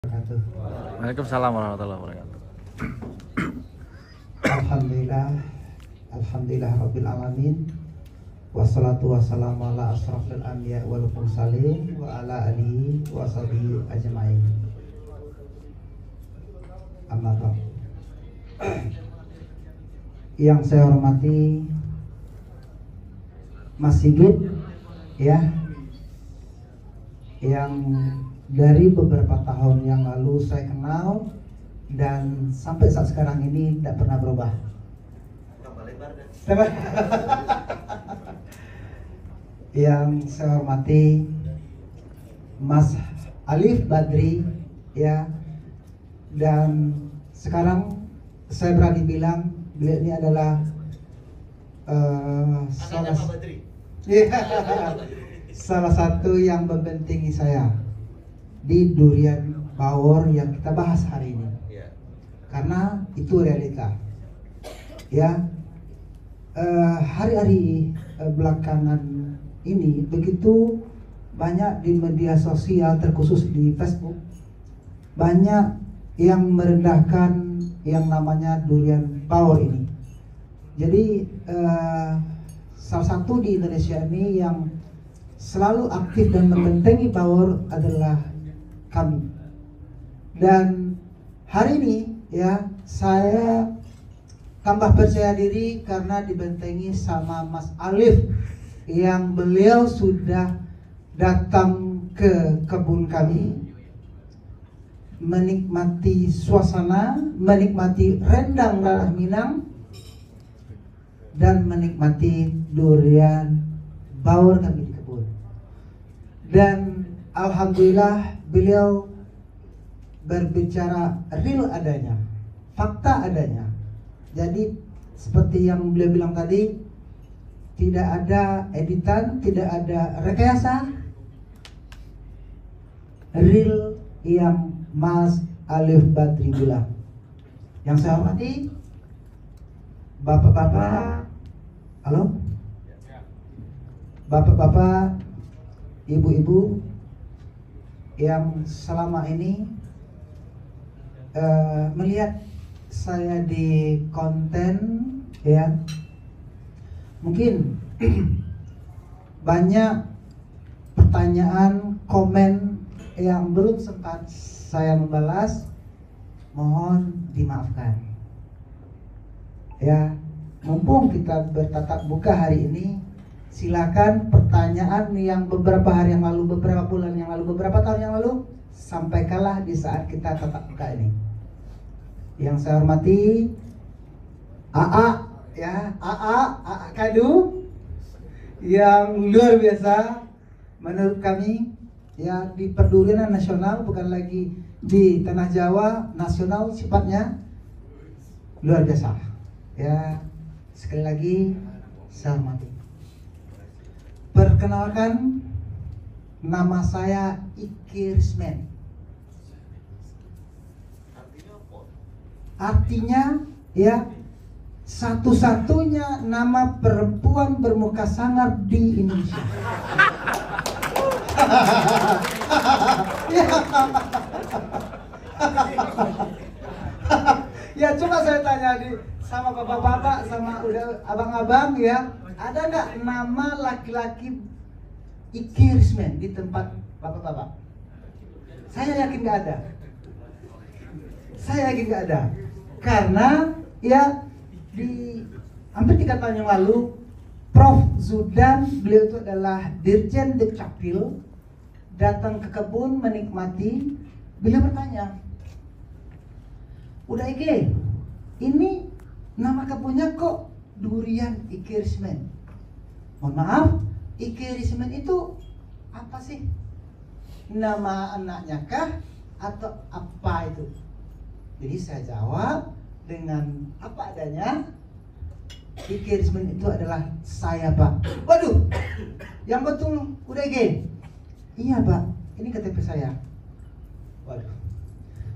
Waalaikumsalam warahmatullahi wabarakatuh. Alhamdulillah rabbil alamin. Wassalatu wassalamu ala asrafil anbiya wal mursalin wa ala alihi wa sahbihi ajmain. Amma ba'd. Yang saya hormati Mas Sigit, ya, yang dari beberapa tahun yang lalu saya kenal dan sampai saat sekarang ini tidak pernah berubah. Yang saya hormati Mas Alif Badri, ya, dan sekarang saya berani bilang beliau ini adalah salah satu yang membentengi saya di durian bawor yang kita bahas hari ini, karena itu realita, ya. Hari-hari belakangan ini begitu banyak di media sosial, terkhusus di Facebook, banyak yang merendahkan yang namanya durian bawor ini. Jadi salah satu di Indonesia ini yang selalu aktif dan membentengi bawor adalah kami. Dan hari ini, ya, saya tambah percaya diri karena dibentengi sama Mas Alif, yang beliau sudah datang ke kebun kami, menikmati suasana, menikmati rendang darah Minang, dan menikmati durian bawor kami di kebun. Dan alhamdulillah beliau berbicara real adanya, fakta adanya. Jadi seperti yang beliau bilang tadi, tidak ada editan, tidak ada rekayasa, real yang Mas Alif Badri bilang. Yang saya hormati bapak-bapak, halo, bapak-bapak, ibu-ibu yang selama ini melihat saya di konten, ya, mungkin banyak pertanyaan, komen yang belum sempat saya membalas, mohon dimaafkan, ya. Mumpung kita bertatap muka hari ini, silakan pertanyaan yang beberapa hari yang lalu, beberapa bulan yang lalu, beberapa tahun yang lalu, sampaikanlah di saat kita tatap muka ini. Yang saya hormati AA, ya, AA Kadu, yang luar biasa menurut kami, ya, di perdurian nasional, bukan lagi di tanah Jawa, nasional sifatnya, luar biasa, ya. Sekali lagi saya hormati. Perkenalkan, nama saya Iki Rismen. Artinya, ya, satu-satunya nama perempuan bermuka sangar di Indonesia. Ya, coba saya tanya sama bapak-bapak, sama udah abang-abang, ya, ada nggak nama laki-laki Iki Rismen di tempat bapak-bapak? Saya yakin nggak ada. Saya yakin nggak ada. Karena, ya, di hampir 3 tahun yang lalu, Prof. Zudan, beliau itu adalah Dirjen Dukcapil, datang ke kebun menikmati. Beliau bertanya, "Udah Ike, ini nama kebunnya kok durian Iki Rismen? Mohon maaf, Iki Rismen itu apa sih? Nama anaknya kah? Atau apa itu?" Jadi saya jawab dengan apa adanya, Iki Rismen itu adalah saya, Pak. Waduh, yang betul udah Ike? Iya, Pak, ini KTP saya. Waduh,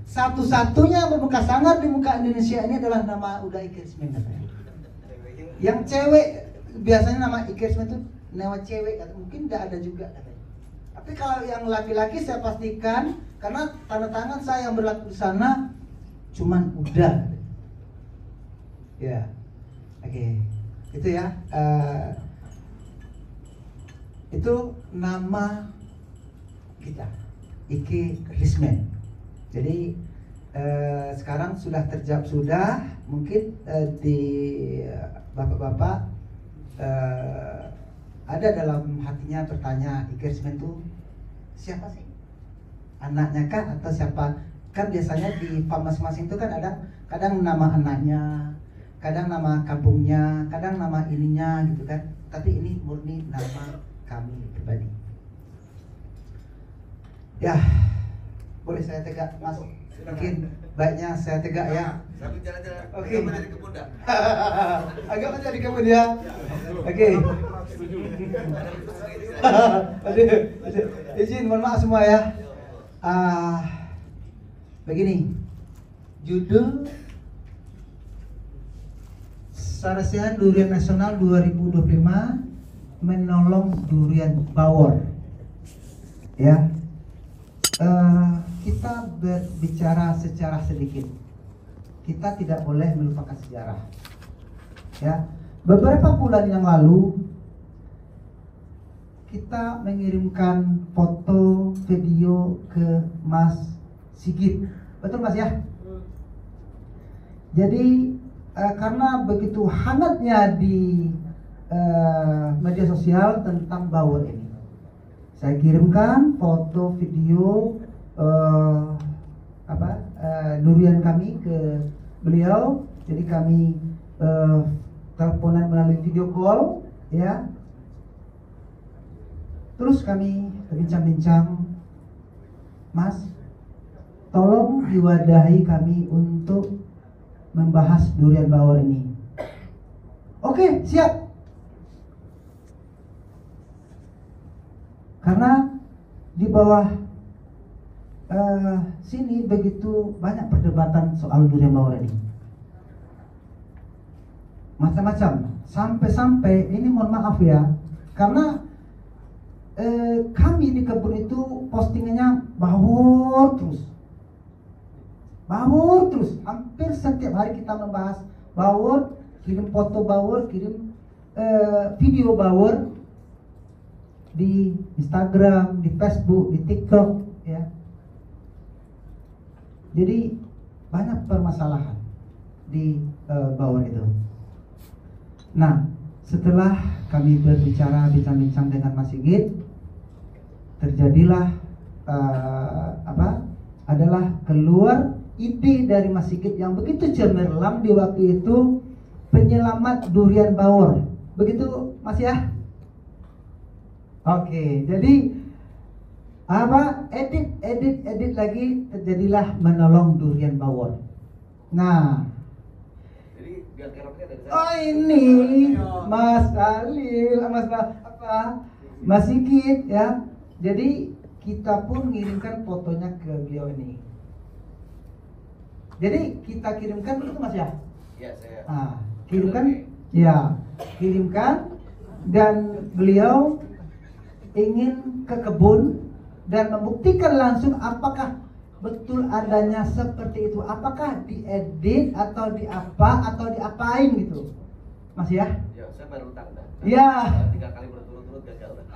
satu-satunya bermuka sangar di muka Indonesia ini adalah nama udah Iki Rismen, katanya. Yang cewek biasanya nama Iki Rismen itu nama cewek, mungkin tidak ada juga, katanya. Tapi kalau yang laki-laki saya pastikan karena tanda tangan saya yang berlaku di sana cuman udah. Ya, oke. Itu ya. Itu nama kita, Ike Rismen. Jadi sekarang sudah terjawab, sudah mungkin di bapak-bapak ada dalam hatinya bertanya, Ike Rismen itu siapa sih? Anaknya kah atau siapa? Kan biasanya di farm masing-masing itu kan ada kadang nama anaknya, kadang nama kampungnya, kadang nama ininya gitu kan. Tapi ini murni nama kami pribadi. Ya, boleh saya tegak, Mas? Mungkin baiknya saya tegak ya. Sambil jalan-jalan. Oke. Agak menjadi kebun dah. Agak menjadi kebun ya. Oke. Izin, mohon maaf semua ya. Begini, judul Sarasehan Durian Nasional 2025 menolong durian bawor. Ya, kita berbicara secara sedikit. Kita tidak boleh melupakan sejarah. Ya, beberapa bulan yang lalu kita mengirimkan foto, video ke Mas Sigit, betul Mas ya? Jadi karena begitu hangatnya di media sosial tentang bawor ini, saya kirimkan foto, video durian kami ke beliau. Jadi kami teleponan melalui video call, ya. Terus kami berbincang-bincang, Mas, tolong diwadahi kami untuk membahas durian bawor ini. Oke, siap. Karena di bawah sini begitu banyak perdebatan soal durian bawor ini, macam-macam. Sampai-sampai ini mohon maaf ya, karena kami di kebun itu postingannya bawor terus. Hampir setiap hari kita membahas bawor, kirim foto bawor, kirim video bawor di Instagram, di Facebook, di TikTok, ya. Jadi banyak permasalahan di bawor itu. Nah, setelah kami berbicara, bincang-bincang dengan Mas Sigit, terjadilah adalah keluar ide dari Mas Sigit yang begitu cemerlang di waktu itu, penyelamat durian bawor. Begitu Mas ya? Oke, jadi edit lagi, terjadilah menolong durian bawor. Nah, Jadi biar keroknya dari saya. oh ini Mas Alil, Mas Sigit ya. Jadi kita pun mengirimkan fotonya ke beliau ini. Jadi kita kirimkan itu Mas ya? Iya, saya. Kirimkan, ya, kirimkan, dan beliau ingin ke kebun dan membuktikan langsung apakah betul adanya seperti itu, apakah diedit atau diapain gitu, Mas ya? Ya, saya baru utang dah. Ya. 3 kali berturut-turut gagal dah.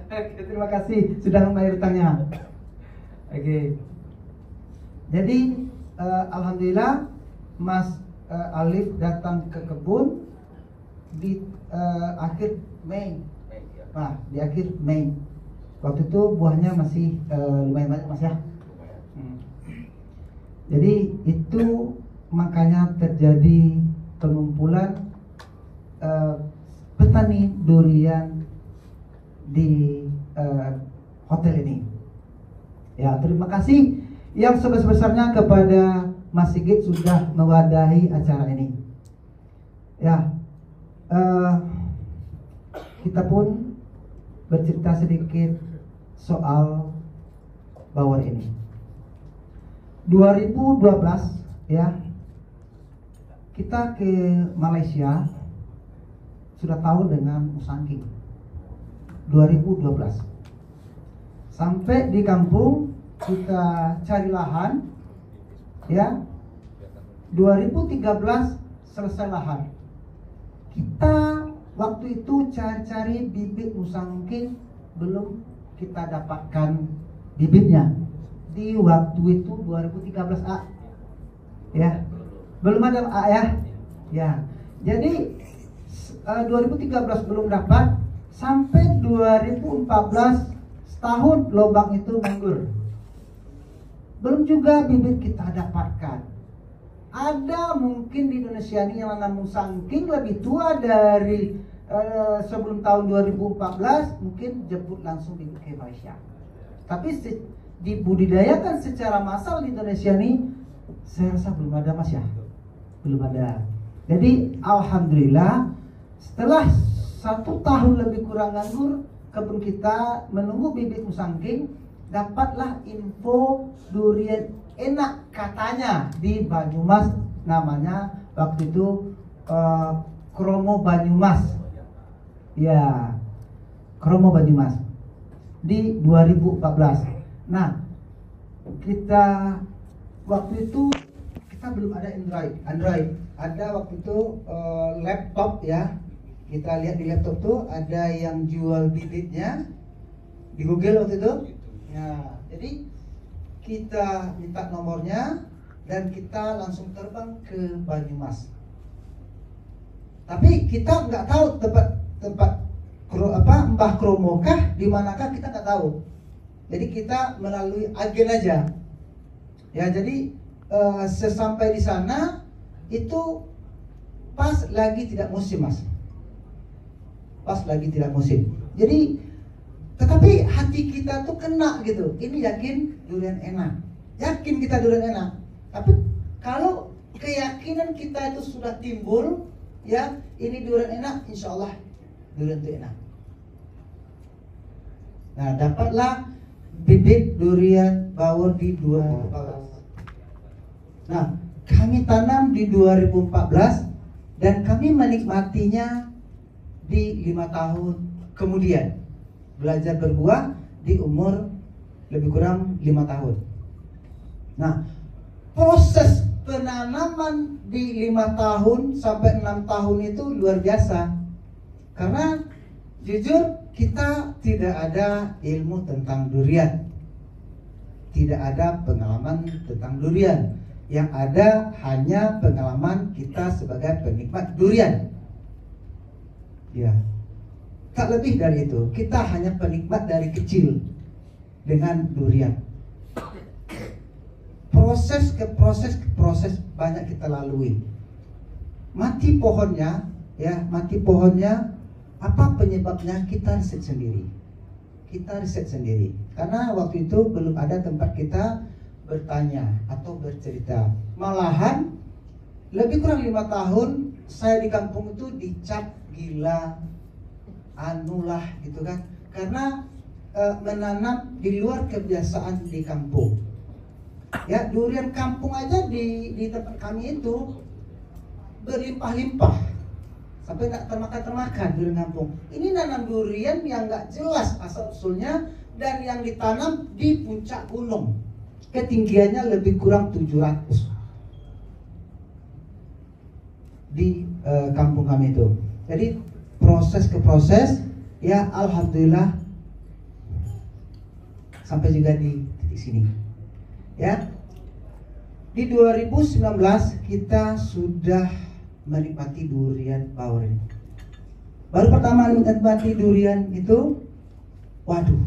Oke, terima kasih sudah membayar utangnya. Oke. Jadi alhamdulillah Mas Alif datang ke kebun di akhir Mei. Ya. Di akhir Mei. Waktu itu buahnya masih lumayan banyak Mas ya. Jadi itu makanya terjadi pengumpulan petani durian di hotel ini. Ya, terima kasih yang sebesar-besarnya kepada Mas Sigit sudah mewadahi acara ini. Ya, kita pun bercerita sedikit soal bawor ini. 2012 ya, kita ke Malaysia, sudah tahu dengan Musangking. 2012 sampai di kampung kita cari lahan, ya. 2013 selesai lahan. Kita waktu itu cari-cari bibit musangking, belum kita dapatkan bibitnya. Di waktu itu 2013 A, ya, belum ada A ya, ya. Jadi 2013 belum dapat, sampai 2014 setahun lobang itu nganggur. Belum juga bibit kita dapatkan. Ada mungkin di Indonesia ini yang nanam musangking lebih tua dari sebelum tahun 2014, mungkin jemput langsung bibit ke Malaysia. Tapi dibudidayakan secara massal di Indonesia ini, saya rasa belum ada, Mas ya, belum ada. Jadi alhamdulillah setelah 1 tahun lebih kurang nganggur, kebun kita menunggu bibit musangking, dapatlah info durian enak katanya di Banyumas, namanya waktu itu Kromo Banyumas, ya, Kromo Banyumas di 2014. Nah, kita waktu itu kita belum ada Android. Ada waktu itu laptop, ya. Kita lihat di laptop tuh ada yang jual bibitnya di Google waktu itu. Ya, jadi kita minta nomornya dan kita langsung terbang ke Banyumas. Tapi kita nggak tahu tempat Mbah Kromo kah, di manakah, kita nggak tahu. Jadi kita melalui agen aja. Ya, jadi sesampai di sana itu pas lagi tidak musim, Mas. Pas lagi tidak musim. Jadi tetapi hati kita tuh kena gitu. Ini yakin durian enak. Yakin kita durian enak. Tapi kalau keyakinan kita itu sudah timbul, ya, ini durian enak, insya Allah durian itu enak. Nah, dapatlah bibit durian bawor di 2014. Nah, kami tanam di 2014 dan kami menikmatinya di 5 tahun kemudian. Belajar berbuah di umur lebih kurang 5 tahun. Nah, proses penanaman di 5 tahun sampai 6 tahun itu luar biasa. Karena jujur kita tidak ada ilmu tentang durian, tidak ada pengalaman tentang durian. Yang ada hanya pengalaman kita sebagai penikmat durian. Ya, tak lebih dari itu. Kita hanya penikmat dari kecil dengan durian. Proses ke proses banyak kita lalui. Mati pohonnya, ya, mati pohonnya. Apa penyebabnya? Kita riset sendiri. Kita riset sendiri. Karena waktu itu belum ada tempat kita bertanya atau bercerita. Malahan lebih kurang 5 tahun saya di kampung itu dicap gila, anulah gitu kan. Karena menanam di luar kebiasaan di kampung. Ya, durian kampung aja di tempat kami itu berlimpah-limpah. Sampai nggak termakan durian kampung. Ini nanam durian yang nggak jelas asal usulnya dan yang ditanam di puncak gunung. Ketinggiannya lebih kurang 700 di kampung kami itu. Jadi proses ke proses, ya alhamdulillah sampai juga di titik sini. Ya, di 2019 kita sudah menikmati durian bawor ini. Baru pertama menikmati durian itu, waduh,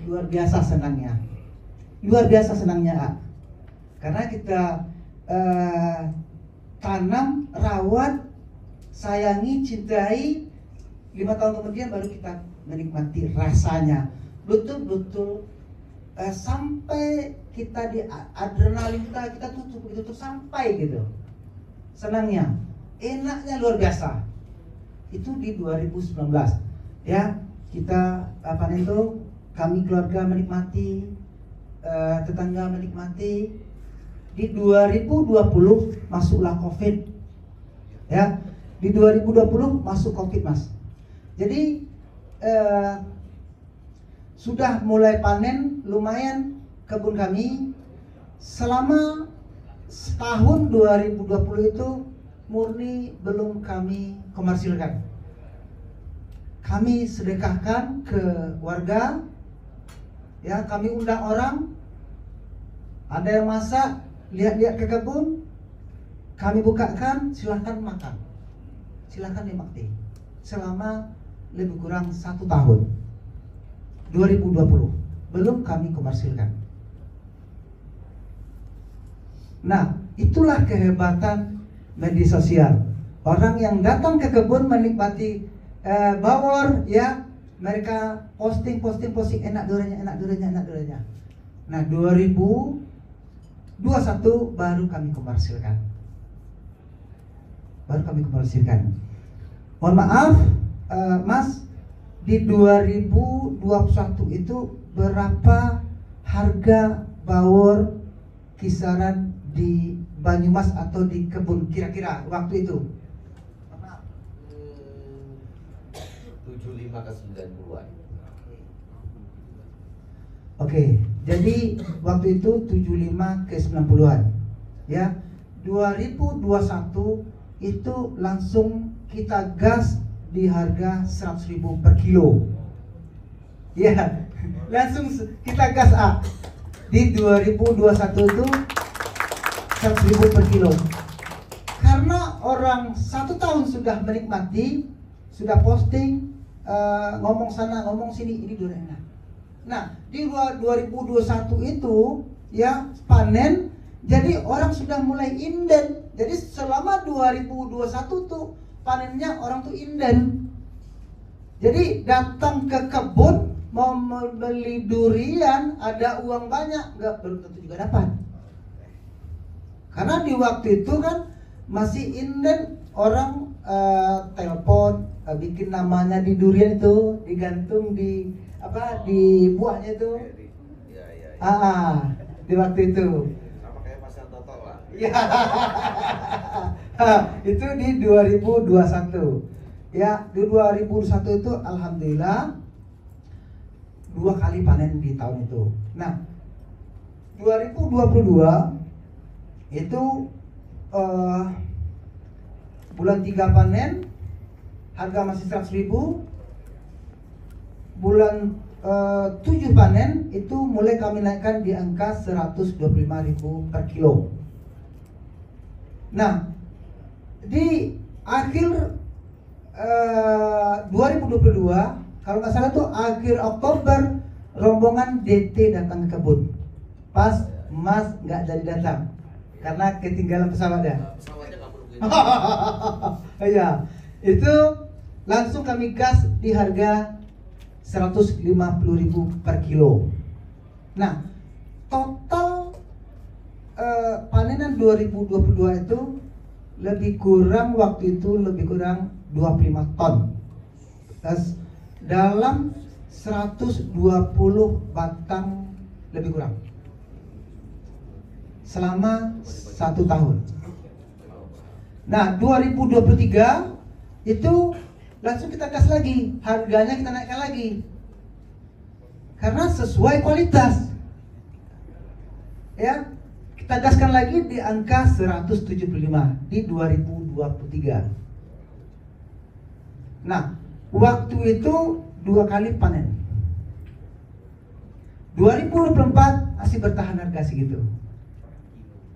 luar biasa senangnya. Luar biasa senangnya, karena kita tanam, rawat, sayangi, cintai. 5 tahun kemudian baru kita menikmati rasanya. Betul-betul sampai kita di adrenalin kita tutup begitu tuh sampai gitu. Senangnya, enaknya luar biasa. Itu di 2019. Ya, kita panen itu, kami keluarga menikmati, tetangga menikmati. Di 2020 masuklah COVID. Ya, di 2020 masuk COVID, Mas. Jadi sudah mulai panen lumayan kebun kami selama tahun 2020 itu murni belum kami komersilkan. Kami sedekahkan ke warga, ya, kami undang orang, ada yang masak, lihat-lihat ke kebun, kami bukakan, silahkan makan, silahkan nikmati selama lebih kurang 1 tahun. 2020 belum kami komersilkan. Nah, itulah kehebatan media sosial. Orang yang datang ke kebun menikmati bawor, ya, mereka posting enak duriannya. Nah, 2021 baru kami komersilkan. Mohon maaf, Mas, di 2021 itu berapa harga bawor kisaran di Banyumas atau di kebun kira-kira waktu itu? 75 ke 90-an. Oke, jadi waktu itu 75 ke 90-an. Ya, 2021 itu langsung kita gas di harga 100.000 per kilo. Ya, langsung kita gas di 2021 itu 100.000 per kilo. Karena orang 1 tahun sudah menikmati, sudah posting, ngomong sana ngomong sini, ini durian enak. Nah, di 2021 itu ya panen, jadi orang sudah mulai inden. Jadi selama 2021 tuh panennya orang tuh inden. Jadi datang ke kebun mau membeli durian, ada uang banyak, belum tentu juga dapat. Karena di waktu itu kan masih inden, orang telepon, bikin namanya di durian itu, digantung di di buahnya itu. Ya. Di waktu itu. Sama kayak pasar total lah. Ya. Itu di 2021. Ya, di 2021 itu alhamdulillah 2 kali panen di tahun itu. Nah, 2022 itu bulan 3 panen, harga masih 100.000. Bulan 7 panen itu mulai kami naikkan di angka 125.000 per kilo. Nah, di akhir 2022, kalau nggak salah tuh akhir Oktober, rombongan DT datang ke kebun. Pas Mas nggak jadi datang karena ketinggalan pesawatnya. Pesawatnya nggak perlu Iya, itu langsung kami gas di harga 150.000 per kilo. Nah, total panenan 2022 itu lebih kurang waktu itu lebih kurang 25 ton. Dalam 120 batang lebih kurang. Selama 1 tahun. Nah, 2023 itu langsung kita gas lagi, harganya kita naikkan lagi karena sesuai kualitas. Ya, kita gaskan lagi di angka 175 di 2023. Nah, waktu itu 2 kali panen. 2024 masih bertahan harga segitu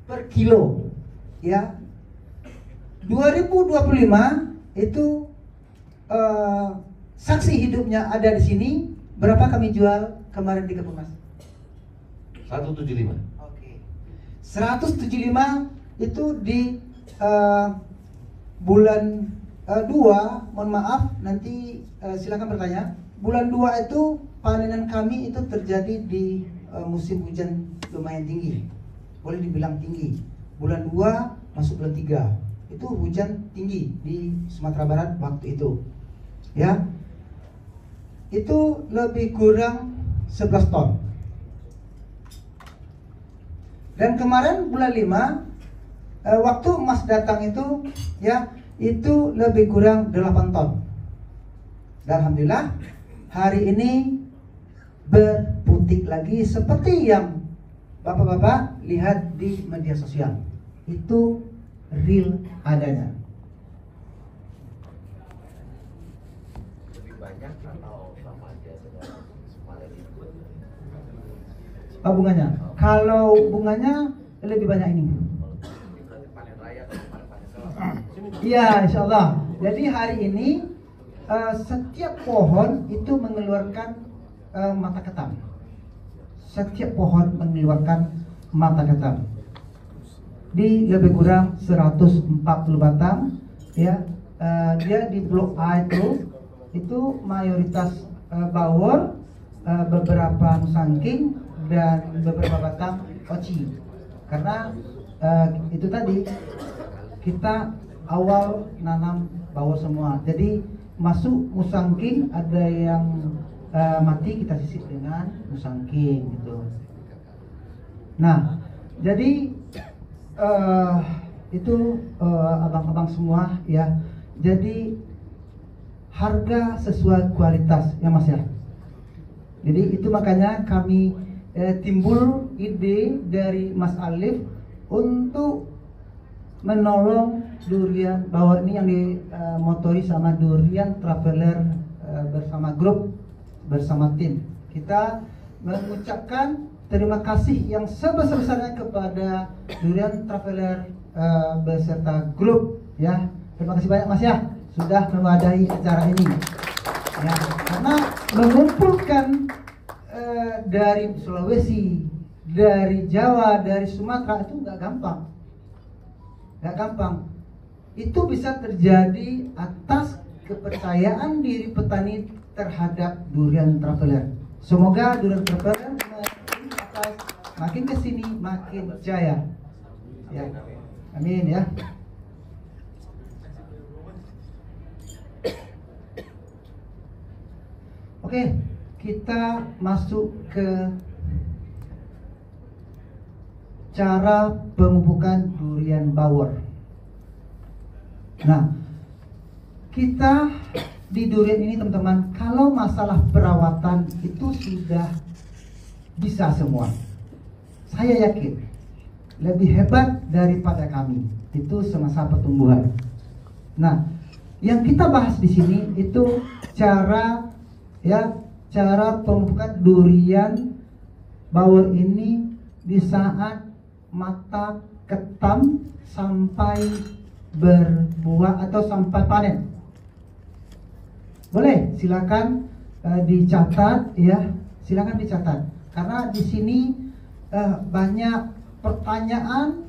per kilo. Ya, 2025 itu saksi hidupnya ada di sini. Berapa kami jual kemarin di kebun Mas? 175. Oke. 175 itu di bulan 2, mohon maaf nanti silakan bertanya. Bulan 2 itu panenan kami itu terjadi di musim hujan lumayan tinggi. Boleh dibilang tinggi. Bulan 2 masuk bulan 3. Itu hujan tinggi di Sumatera Barat waktu itu. Ya, itu lebih kurang 11 ton. Dan kemarin bulan 5 waktu Mas datang itu, ya, itu lebih kurang 8 ton. Dan alhamdulillah hari ini berputik lagi seperti yang Bapak-bapak lihat di media sosial, itu real adanya. Lebih banyak atau sama aja saudara? Kemarin itu. Bunganya, kalau bunganya lebih banyak ini. Berarti panen raya atau panen salah? Iya, insya Allah. Jadi hari ini setiap pohon itu mengeluarkan mata ketam. Setiap pohon mengeluarkan mata ketam. Di lebih kurang 140 batang, ya. Dia di blok A itu mayoritas bawor, beberapa musangking dan beberapa batang oci. Karena itu tadi kita awal nanam bawor semua. Jadi masuk musangking, ada yang mati kita sisip dengan musangking gitu. Nah, jadi itu abang-abang semua ya. Jadi harga sesuai kualitas ya Mas ya. Jadi itu makanya kami timbul ide dari Mas Alif untuk menolong durian bawor ini yang dimotori sama Durian Traveler bersama grup, bersama tim. Kita mengucapkan terima kasih yang sebesar-besarnya kepada Durian Traveler beserta grup ya. Terima kasih banyak Mas ya sudah memadai acara ini. Ya, karena mengumpulkan dari Sulawesi, dari Jawa, dari Sumatera itu nggak gampang. Nggak gampang. Itu bisa terjadi atas kepercayaan diri petani terhadap Durian Traveler. Semoga Durian Traveler makin kesini makin jaya. Ya, amin ya. Oke, kita masuk ke cara pemupukan durian bawor. Nah, kita di durian ini teman-teman, kalau masalah perawatan itu sudah bisa semua. Saya yakin lebih hebat daripada kami itu semasa pertumbuhan. Nah, yang kita bahas di sini itu cara pemupukan durian bawor ini di saat mata ketam sampai berbuah atau sampai panen. Boleh, silakan dicatat ya, silakan dicatat. Karena di sini banyak pertanyaan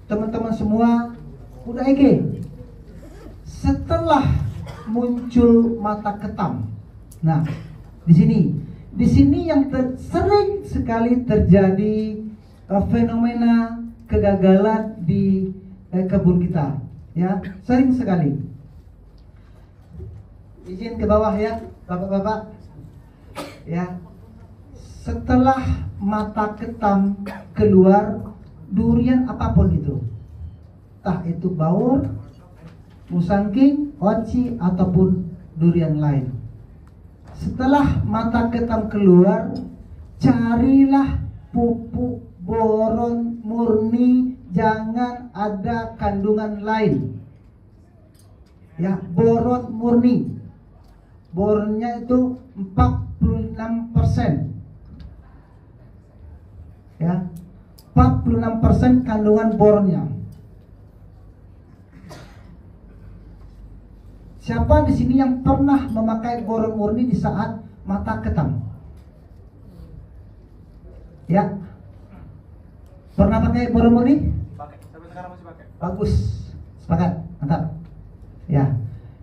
teman-teman semua udah Ege. Setelah muncul mata ketam. Nah, di sini yang sering sekali terjadi fenomena kegagalan di kebun kita, ya sering sekali. Izin ke bawah ya, bapak-bapak. Ya, setelah mata ketam keluar durian apapun itu, entah itu bawor, musangking, oci ataupun durian lain. Setelah mata ketam keluar, carilah pupuk boron murni, jangan ada kandungan lain. Ya, boron murni. Boronnya itu 46%. Ya. 46% kandungan boronnya. Siapa di sini yang pernah memakai boron murni di saat mata ketam? Ya. Pernah pakai boron murni? Pakai. Sampai sekarang masih pakai. Bagus. Sepakat. Mantap. Ya.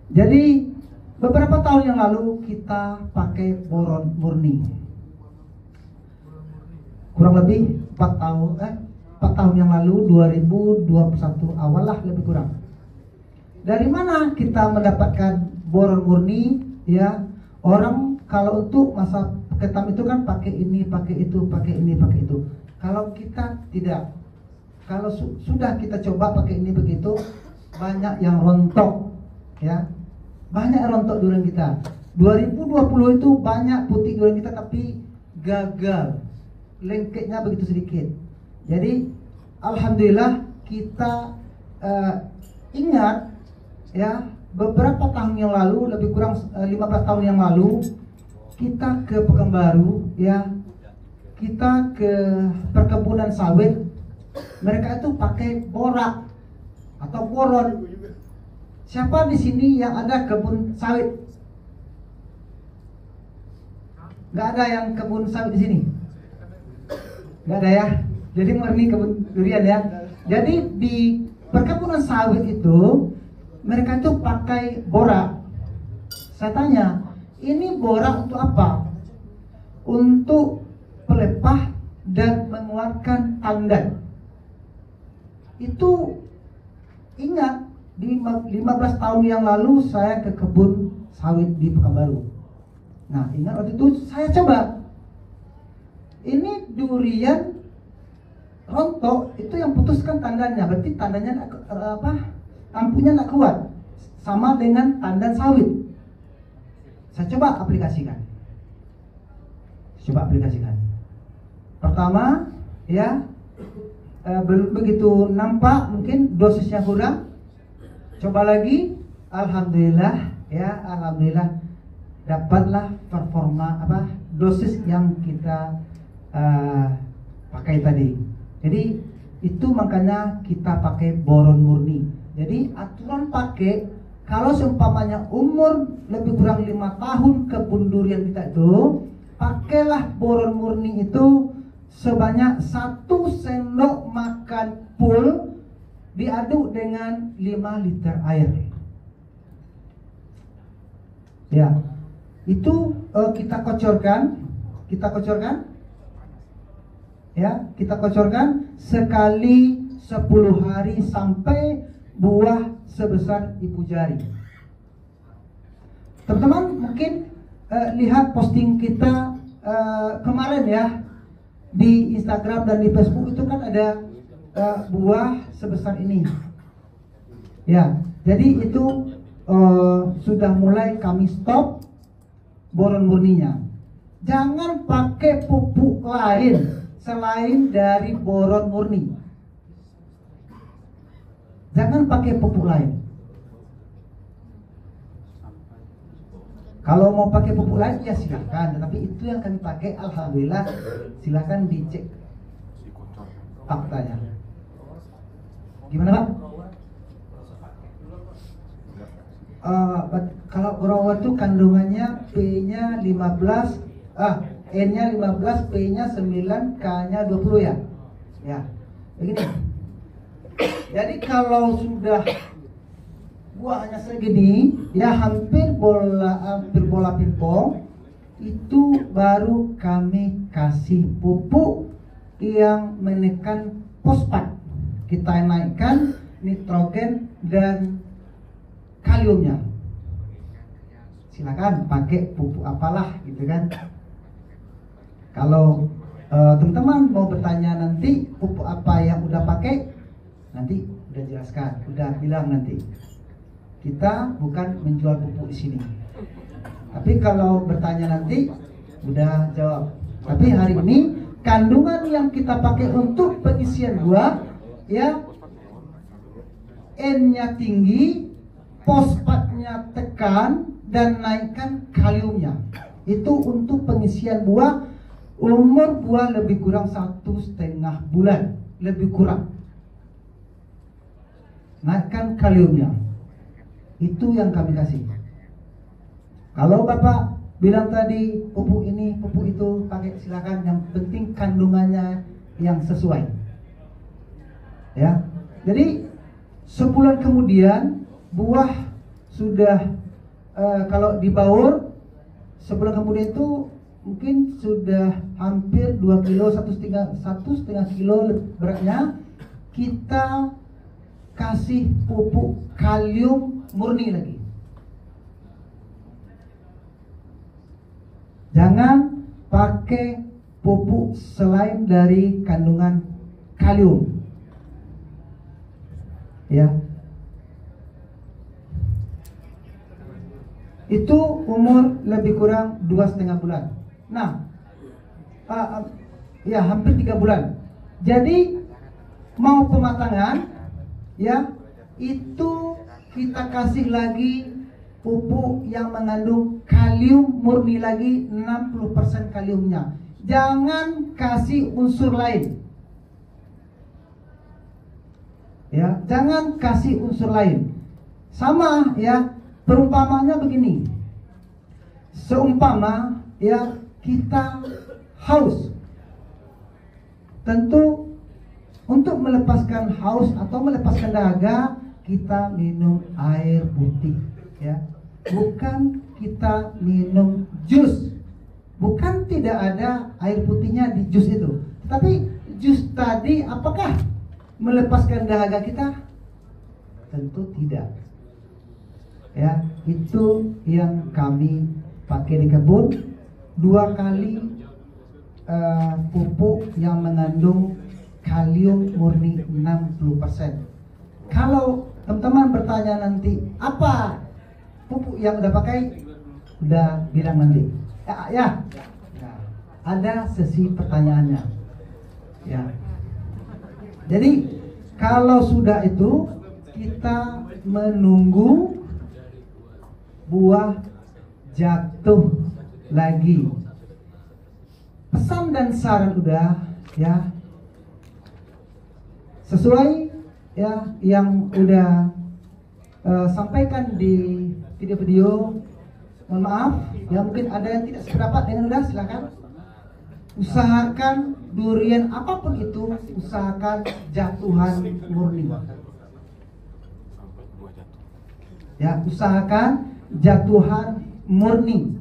Jadi beberapa tahun yang lalu kita pakai boron murni. Kurang lebih 4 tahun yang lalu, 2021 awal lah lebih kurang. Dari mana kita mendapatkan boron murni? Ya, orang kalau untuk masa ketam itu kan pakai ini, pakai itu, pakai ini, pakai itu. Kalau kita tidak, kalau sudah kita coba pakai ini begitu, banyak yang rontok, ya, banyak yang rontok durian kita. 2020 itu banyak putih durian kita tapi gagal. lengketnya begitu sedikit. Jadi alhamdulillah kita ingat ya, beberapa tahun yang lalu, lebih kurang 15 tahun yang lalu, kita ke Pekanbaru ya, kita ke perkebunan sawit. Mereka itu pakai borak atau boron. Siapa di sini yang ada kebun sawit? Nggak ada yang kebun sawit di sini? Nggak ada ya? Jadi murni kebun durian ya. Jadi di perkebunan sawit itu mereka itu pakai borak. Saya tanya, ini borak untuk apa? Untuk pelepah dan mengeluarkan tandan. Itu ingat, di 15 tahun yang lalu saya ke kebun sawit di Pekanbaru. Nah, ingat waktu itu saya coba. Ini durian rontok itu yang putuskan tandannya, berarti tandannya ampuhnya nggak kuat, sama dengan tandan sawit. Saya coba aplikasikan. Pertama, ya, belum begitu nampak, mungkin dosisnya kurang. Coba lagi, alhamdulillah, ya, alhamdulillah dapatlah performa dosis yang kita pakai tadi. Jadi itu makanya kita pakai boron murni. Jadi aturan pakai, kalau seumpamanya umur lebih kurang 5 tahun kebun durian kita itu, pakailah boron murni itu sebanyak 1 sendok makan full diaduk dengan 5 liter air. Ya, itu kita kocorkan. Ya, kita kocorkan sekali 10 hari sampai buah sebesar ibu jari. Teman-teman mungkin lihat posting kita kemarin ya, di Instagram dan di Facebook itu kan ada buah sebesar ini. Ya, jadi itu sudah mulai kami stop boron murninya. Jangan pakai pupuk lain selain dari boron murni. Jangan pakai pupuk lain. Kalau mau pakai pupuk lain ya silakan, tetapi itu yang kami pakai, alhamdulillah, silakan dicek faktanya. Gimana Pak? Kalau grower itu kandungannya P-nya 15, N-nya 15, P-nya 9, K-nya 20 ya. Ya, begini. Jadi kalau sudah buahnya segini, ya hampir bola pingpong, itu baru kami kasih pupuk yang menekan fosfat. Kita naikkan nitrogen dan kaliumnya. Silakan pakai pupuk apalah gitu kan. Kalau teman-teman mau bertanya nanti pupuk apa yang udah pakai, nanti udah jelaskan, udah bilang nanti. Kita bukan menjual pupuk di sini. Tapi kalau bertanya nanti udah jawab. Tapi hari ini kandungan yang kita pakai untuk pengisian buah, ya, N-nya tinggi, fosfatnya tekan dan naikkan kaliumnya. Itu untuk pengisian buah. Umur buah lebih kurang 1,5 bulan, lebih kurang. Naikkan kaliumnya. Itu yang kami kasih. Kalau Bapak bilang tadi pupuk ini, pupuk itu, pakai silakan. Yang penting kandungannya yang sesuai. Ya. Jadi sebulan kemudian buah sudah kalau dibaur, sebulan kemudian itu mungkin sudah hampir 2 kilo, 1,5 kilo beratnya. Kita kasih pupuk kalium murni lagi. Jangan pakai pupuk selain dari kandungan kalium. Ya. Itu umur lebih kurang 2,5 bulan. Nah, ya hampir 3 bulan. Jadi mau pematangan ya itu kita kasih lagi pupuk yang mengandung kalium murni lagi 60% kaliumnya. Jangan kasih unsur lain. Ya, jangan kasih unsur lain. Sama ya, perumpamanya begini. Seumpama ya kita haus. Tentu untuk melepaskan haus atau melepaskan dahaga kita minum air putih ya. Bukan kita minum jus. Bukan tidak ada air putihnya di jus itu. Tapi jus tadi apakah melepaskan dahaga kita? Tentu tidak. Ya, itu yang kami pakai di kebun 2 kali pupuk yang mengandung kalium murni 60%. Kalau teman-teman bertanya nanti apa pupuk yang udah pakai, udah bilang nanti. Ya. Ada sesi pertanyaannya. Ya. Jadi kalau sudah itu kita menunggu buah jatuh lagi. Pesan dan saran udah ya. Sesuai ya yang udah sampaikan di video-video. Mohon maaf ya, mungkin ada yang tidak sependapat dengan udah, silakan. Usahakan durian apapun itu, usahakan jatuhan murni. Ya, usahakan jatuhan murni.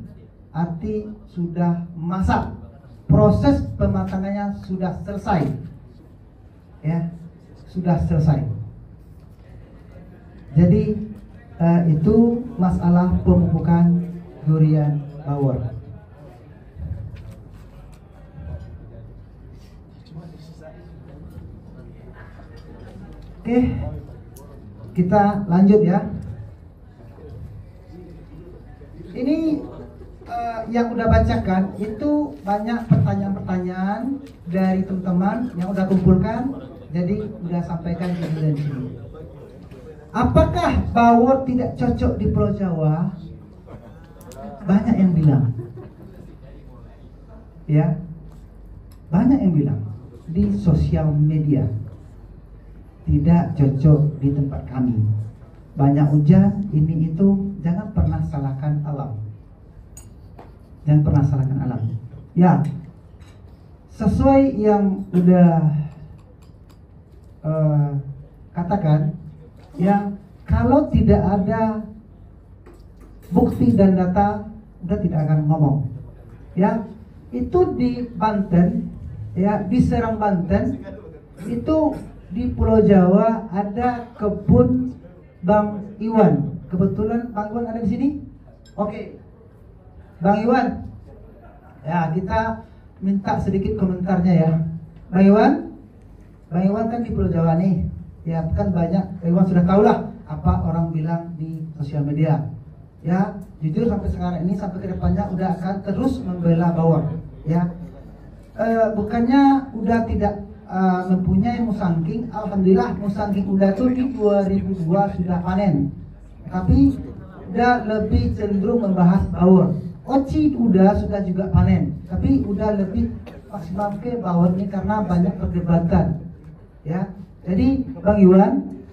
Arti sudah masak. Proses pematangannya sudah selesai. Ya, sudah selesai. Jadi itu masalah pemupukan durian bawor. Oke, kita lanjut ya. Ini yang udah bacakan itu banyak pertanyaan-pertanyaan dari teman-teman yang udah kumpulkan. Jadi udah sampaikan di sini. Apakah bawor tidak cocok di Pulau Jawa? Banyak yang bilang. Ya, banyak yang bilang di sosial media. Tidak cocok di tempat kami. Banyak hujan, ini itu. Jangan pernah salahkan alam. Jangan pernah salahkan alam. Ya, sesuai yang udah katakan, ya kalau tidak ada bukti dan data, udah tidak akan ngomong. Ya, itu di Banten, ya di Serang Banten, itu di Pulau Jawa ada kebun Bang Iwan. Kebetulan Bang Iwan ada di sini. Oke, Bang Iwan, ya kita minta sedikit komentarnya ya. Bang Iwan kan di Pulau Jawa nih. Ya kan banyak, Bang Iwan sudah tahu lah apa orang bilang di sosial media. Ya, jujur sampai sekarang ini, sampai ke depannya udah akan terus membela bawor. Ya, bukannya udah tidak mempunyai musangking. Alhamdulillah musangking udah tuh di 2002 sudah panen. Tapi udah lebih cenderung membahas bawor. Oci udah sudah juga panen. Tapi udah lebih maksimal ke bawor ini karena banyak perdebatan. Ya, jadi Bang Iwan,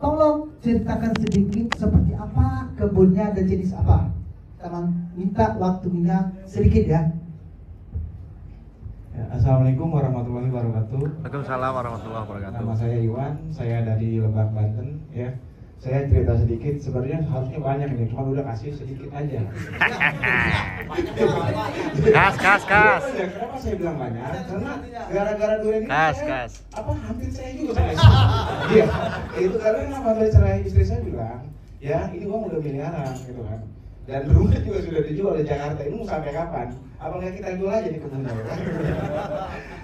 tolong ceritakan sedikit seperti apa kebunnya dan jenis apa. Kita minta waktunya sedikit ya. Assalamualaikum warahmatullahi wabarakatuh. Waalaikumsalam warahmatullahi wabarakatuh. Nama saya Iwan, saya dari Lebak, Banten. Ya, saya cerita sedikit. Sebenarnya harusnya banyak nih, cuma udah kasih sedikit aja. Kas. Kenapa saya bilang banyak? Karena gara-gara durian ini. Kas. Apa hampir saya juga saya. Iya, itu karena kenapa cerai istri saya bilang, ya ini uang udah miliaran gitu kan. Dan rumah juga sudah dijual di Jakarta. Ini mau sampai kapan? Apa nggak kita jual aja di kebunnya?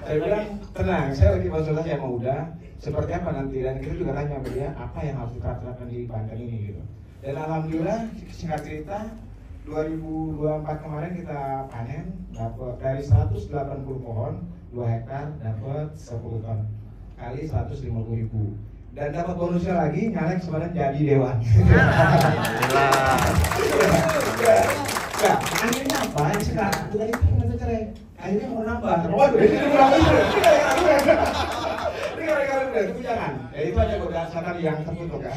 Saya bilang tenang, saya lagi konsultasi sama Uda. Seperti apa nanti, dan kita juga tanya sama dia apa yang harus diterapkan di Banten ini gitu. Dan alhamdulillah singkat cerita 2024 kemarin kita panen dapat dari 180 pohon 2 hektar dapat 10 ton kali 150.000 dan dapat bonusnya lagi nyalek sebenarnya jadi dewan. Nah, akhirnya apa? Yang sekarang aku tadi minta cerai. Akhirnya mau nambah. Waduh, ini berapa itu? Ini gara-gara itu jangan. Ya itu aja berdasarkan yang tertutup ya.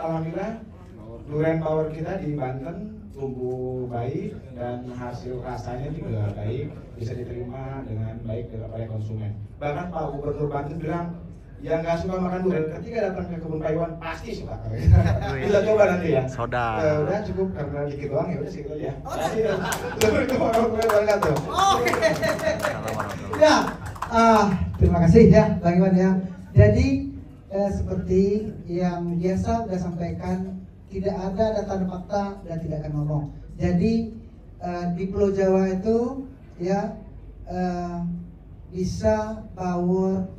Alhamdulillah, durian power kita di Banten tumbuh baik dan hasil rasanya juga baik, bisa diterima dengan baik oleh konsumen. Bahkan Pak Gubernur Banten bilang yang nggak suka makan durian ketika datang ke kebun Pak Iwan pasti suka. Bisa coba nanti ya. Soda. Udah cukup karena dikit doang ya udah segitu aja. Assalamualaikum warahmatullahi wabarakatuh. Ya, terima kasih ya Bang Iwan ya. Jadi seperti yang biasa sudah sampaikan, tidak ada data dan fakta dan tidak akan ngomong. Jadi di Pulau Jawa itu ya bisa power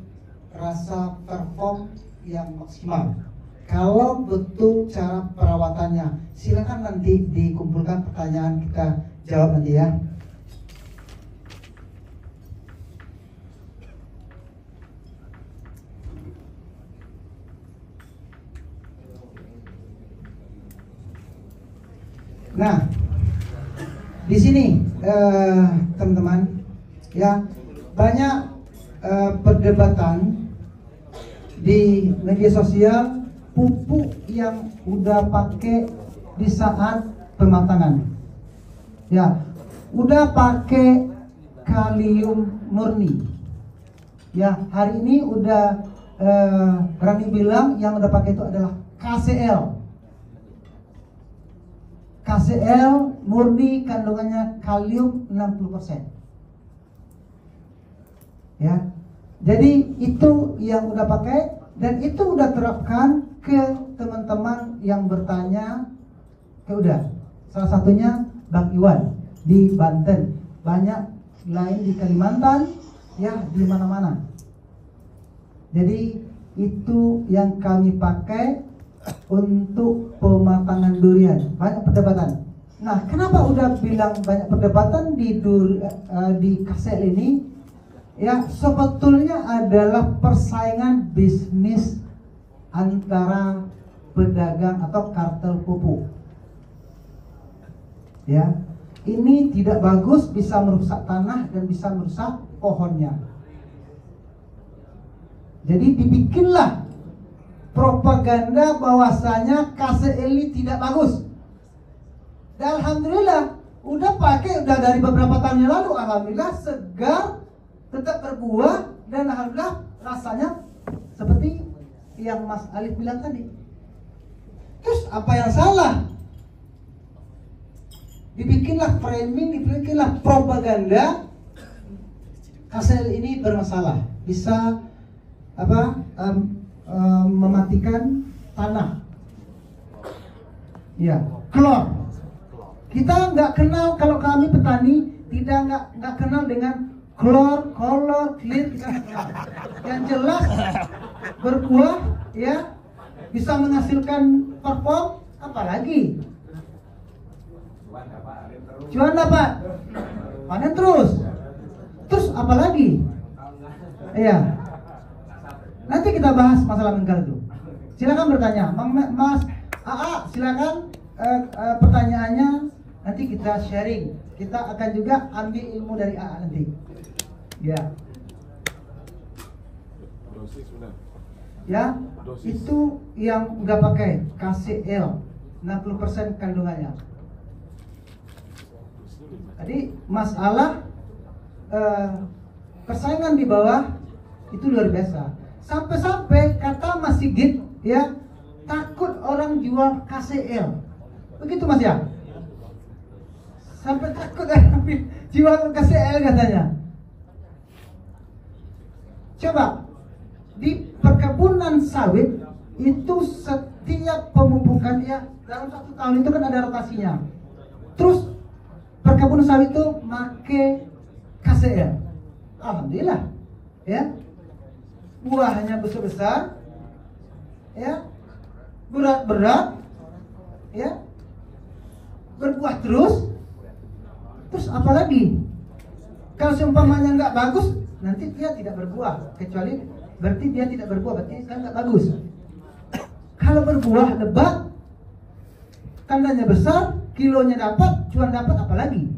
rasa perform yang maksimal. Kalau betul cara perawatannya, silakan nanti dikumpulkan pertanyaan kita jawab nanti ya. Nah, di sini teman-teman ya banyak perdebatan di media sosial pupuk yang udah pakai di saat pematangan. Ya, udah pakai kalium murni. Ya, hari ini udah Rani bilang yang udah pakai itu adalah KCL. KCL murni kandungannya kalium 60%. Ya. Jadi itu yang udah pakai dan itu udah terapkan ke teman-teman yang bertanya ke udah. Salah satunya Bang Iwan di Banten, banyak lain di Kalimantan, ya di mana-mana. Jadi itu yang kami pakai untuk pematangan durian. Banyak perdebatan. Nah, kenapa udah bilang banyak perdebatan di KCL ini? Ya, sebetulnya adalah persaingan bisnis antara pedagang atau kartel pupuk. Ya, ini tidak bagus, bisa merusak tanah dan bisa merusak pohonnya. Jadi dibikinlah propaganda bahwasanya KCL ini tidak bagus. Dan alhamdulillah, udah pakai udah dari beberapa tahun yang lalu, alhamdulillah segar, tetap berbuah dan alhamdulillah rasanya seperti yang Mas Alif bilang tadi. Terus apa yang salah? Dibikinlah framing, dibikinlah propaganda KCL ini bermasalah, bisa mematikan tanah. Ya, klor. Kita nggak kenal, kalau kami petani tidak nggak kenal dengan klor, kolor, clear, kita kenal. Yang jelas berbuah, ya, bisa menghasilkan perform, apalagi cuan dapat, panen terus, apalagi, iya. Nanti kita bahas masalah menggal itu. Silakan bertanya, Mas AA, silakan pertanyaannya. Nanti kita sharing. Kita akan juga ambil ilmu dari AA nanti. Ya. Ya, itu yang udah pakai KCL 60% kandungannya. Tadi masalah persaingan di bawah itu luar biasa. Sampai-sampai kata Mas Sigit, ya, takut orang jual KCL. Begitu Mas ya? Sampai takut jual KCL katanya. Coba di perkebunan sawit itu setiap pemupukan ya dalam 1 tahun itu kan ada rotasinya. Terus perkebunan sawit itu make KCL. Alhamdulillah, ya. Buahnya besar-besar, ya, berat-berat, ya. berbuah terus apa lagi? Kalau seumpamanya nggak bagus, nanti dia tidak berbuah, kecuali berarti dia tidak berbuah, berarti kan nggak bagus. Kalau berbuah lebat, tandanya besar, kilonya dapat, cuan dapat, apa lagi?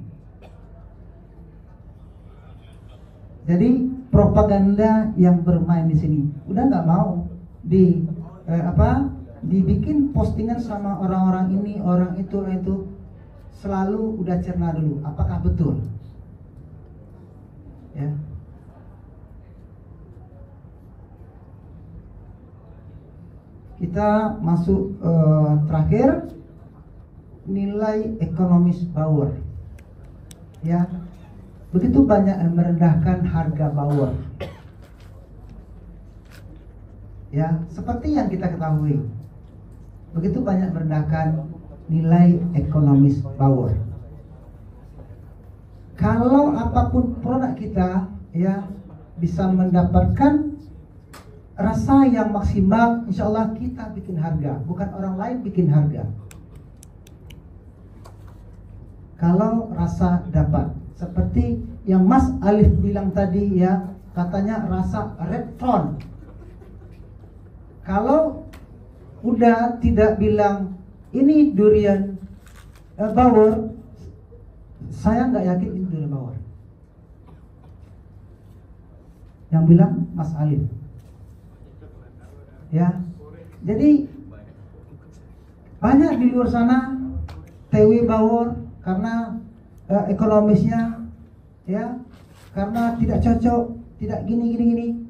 Jadi propaganda yang bermain di sini, udah nggak mau dibikin postingan sama orang-orang ini, orang itu, selalu udah cerna dulu, apakah betul? Ya. Kita masuk terakhir, nilai ekonomis Bauer. Ya, begitu banyak yang merendahkan harga Bauer. Ya, seperti yang kita ketahui, begitu banyak merendahkan nilai ekonomis Bauer. Kalau apapun produk kita, ya, bisa mendapatkan rasa yang maksimal, insya Allah kita bikin harga, bukan orang lain bikin harga. Kalau rasa dapat, seperti yang Mas Alif bilang tadi, ya, katanya rasa red tone. Kalau udah tidak bilang ini durian Bauer, saya nggak yakin ini durian Bauer. Yang bilang Mas Alif. Ya, jadi banyak di luar sana TW Bauer karena ekonomisnya, ya, karena tidak cocok, tidak gini.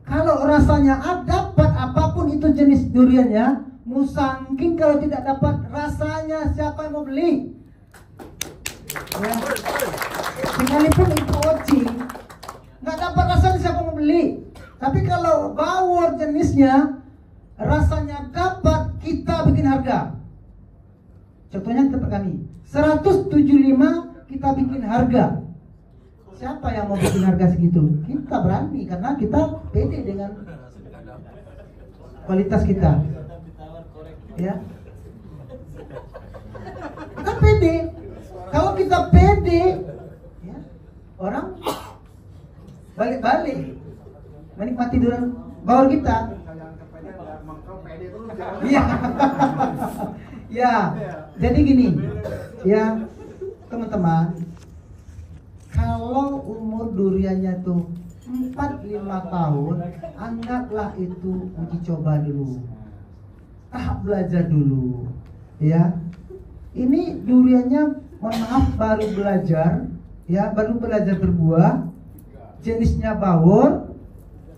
Kalau rasanya dapat apapun itu jenis duriannya, musangking kalau tidak dapat rasanya, siapa yang mau beli? Ya. Sekalipun itu oci, nggak dapat rasanya, siapa yang mau beli? Tapi kalau Bauer jenisnya rasanya dapat, kita bikin harga. Contohnya tempat kami 175 kita bikin harga. Siapa yang mau bikin harga segitu? Kita berani karena kita pede dengan kualitas kita. Ya. Kita pede. Kalau kita pede, ya, orang balik-balik menikmati durian Bauer kita. Iya. Ya. Jadi gini, ya, teman-teman, kalau umur duriannya tuh 4-5 tahun, anggaplah itu uji coba dulu, tahap belajar dulu, ya. Ini duriannya, mohon maaf, baru belajar, ya, baru belajar berbuah, jenisnya Bauer,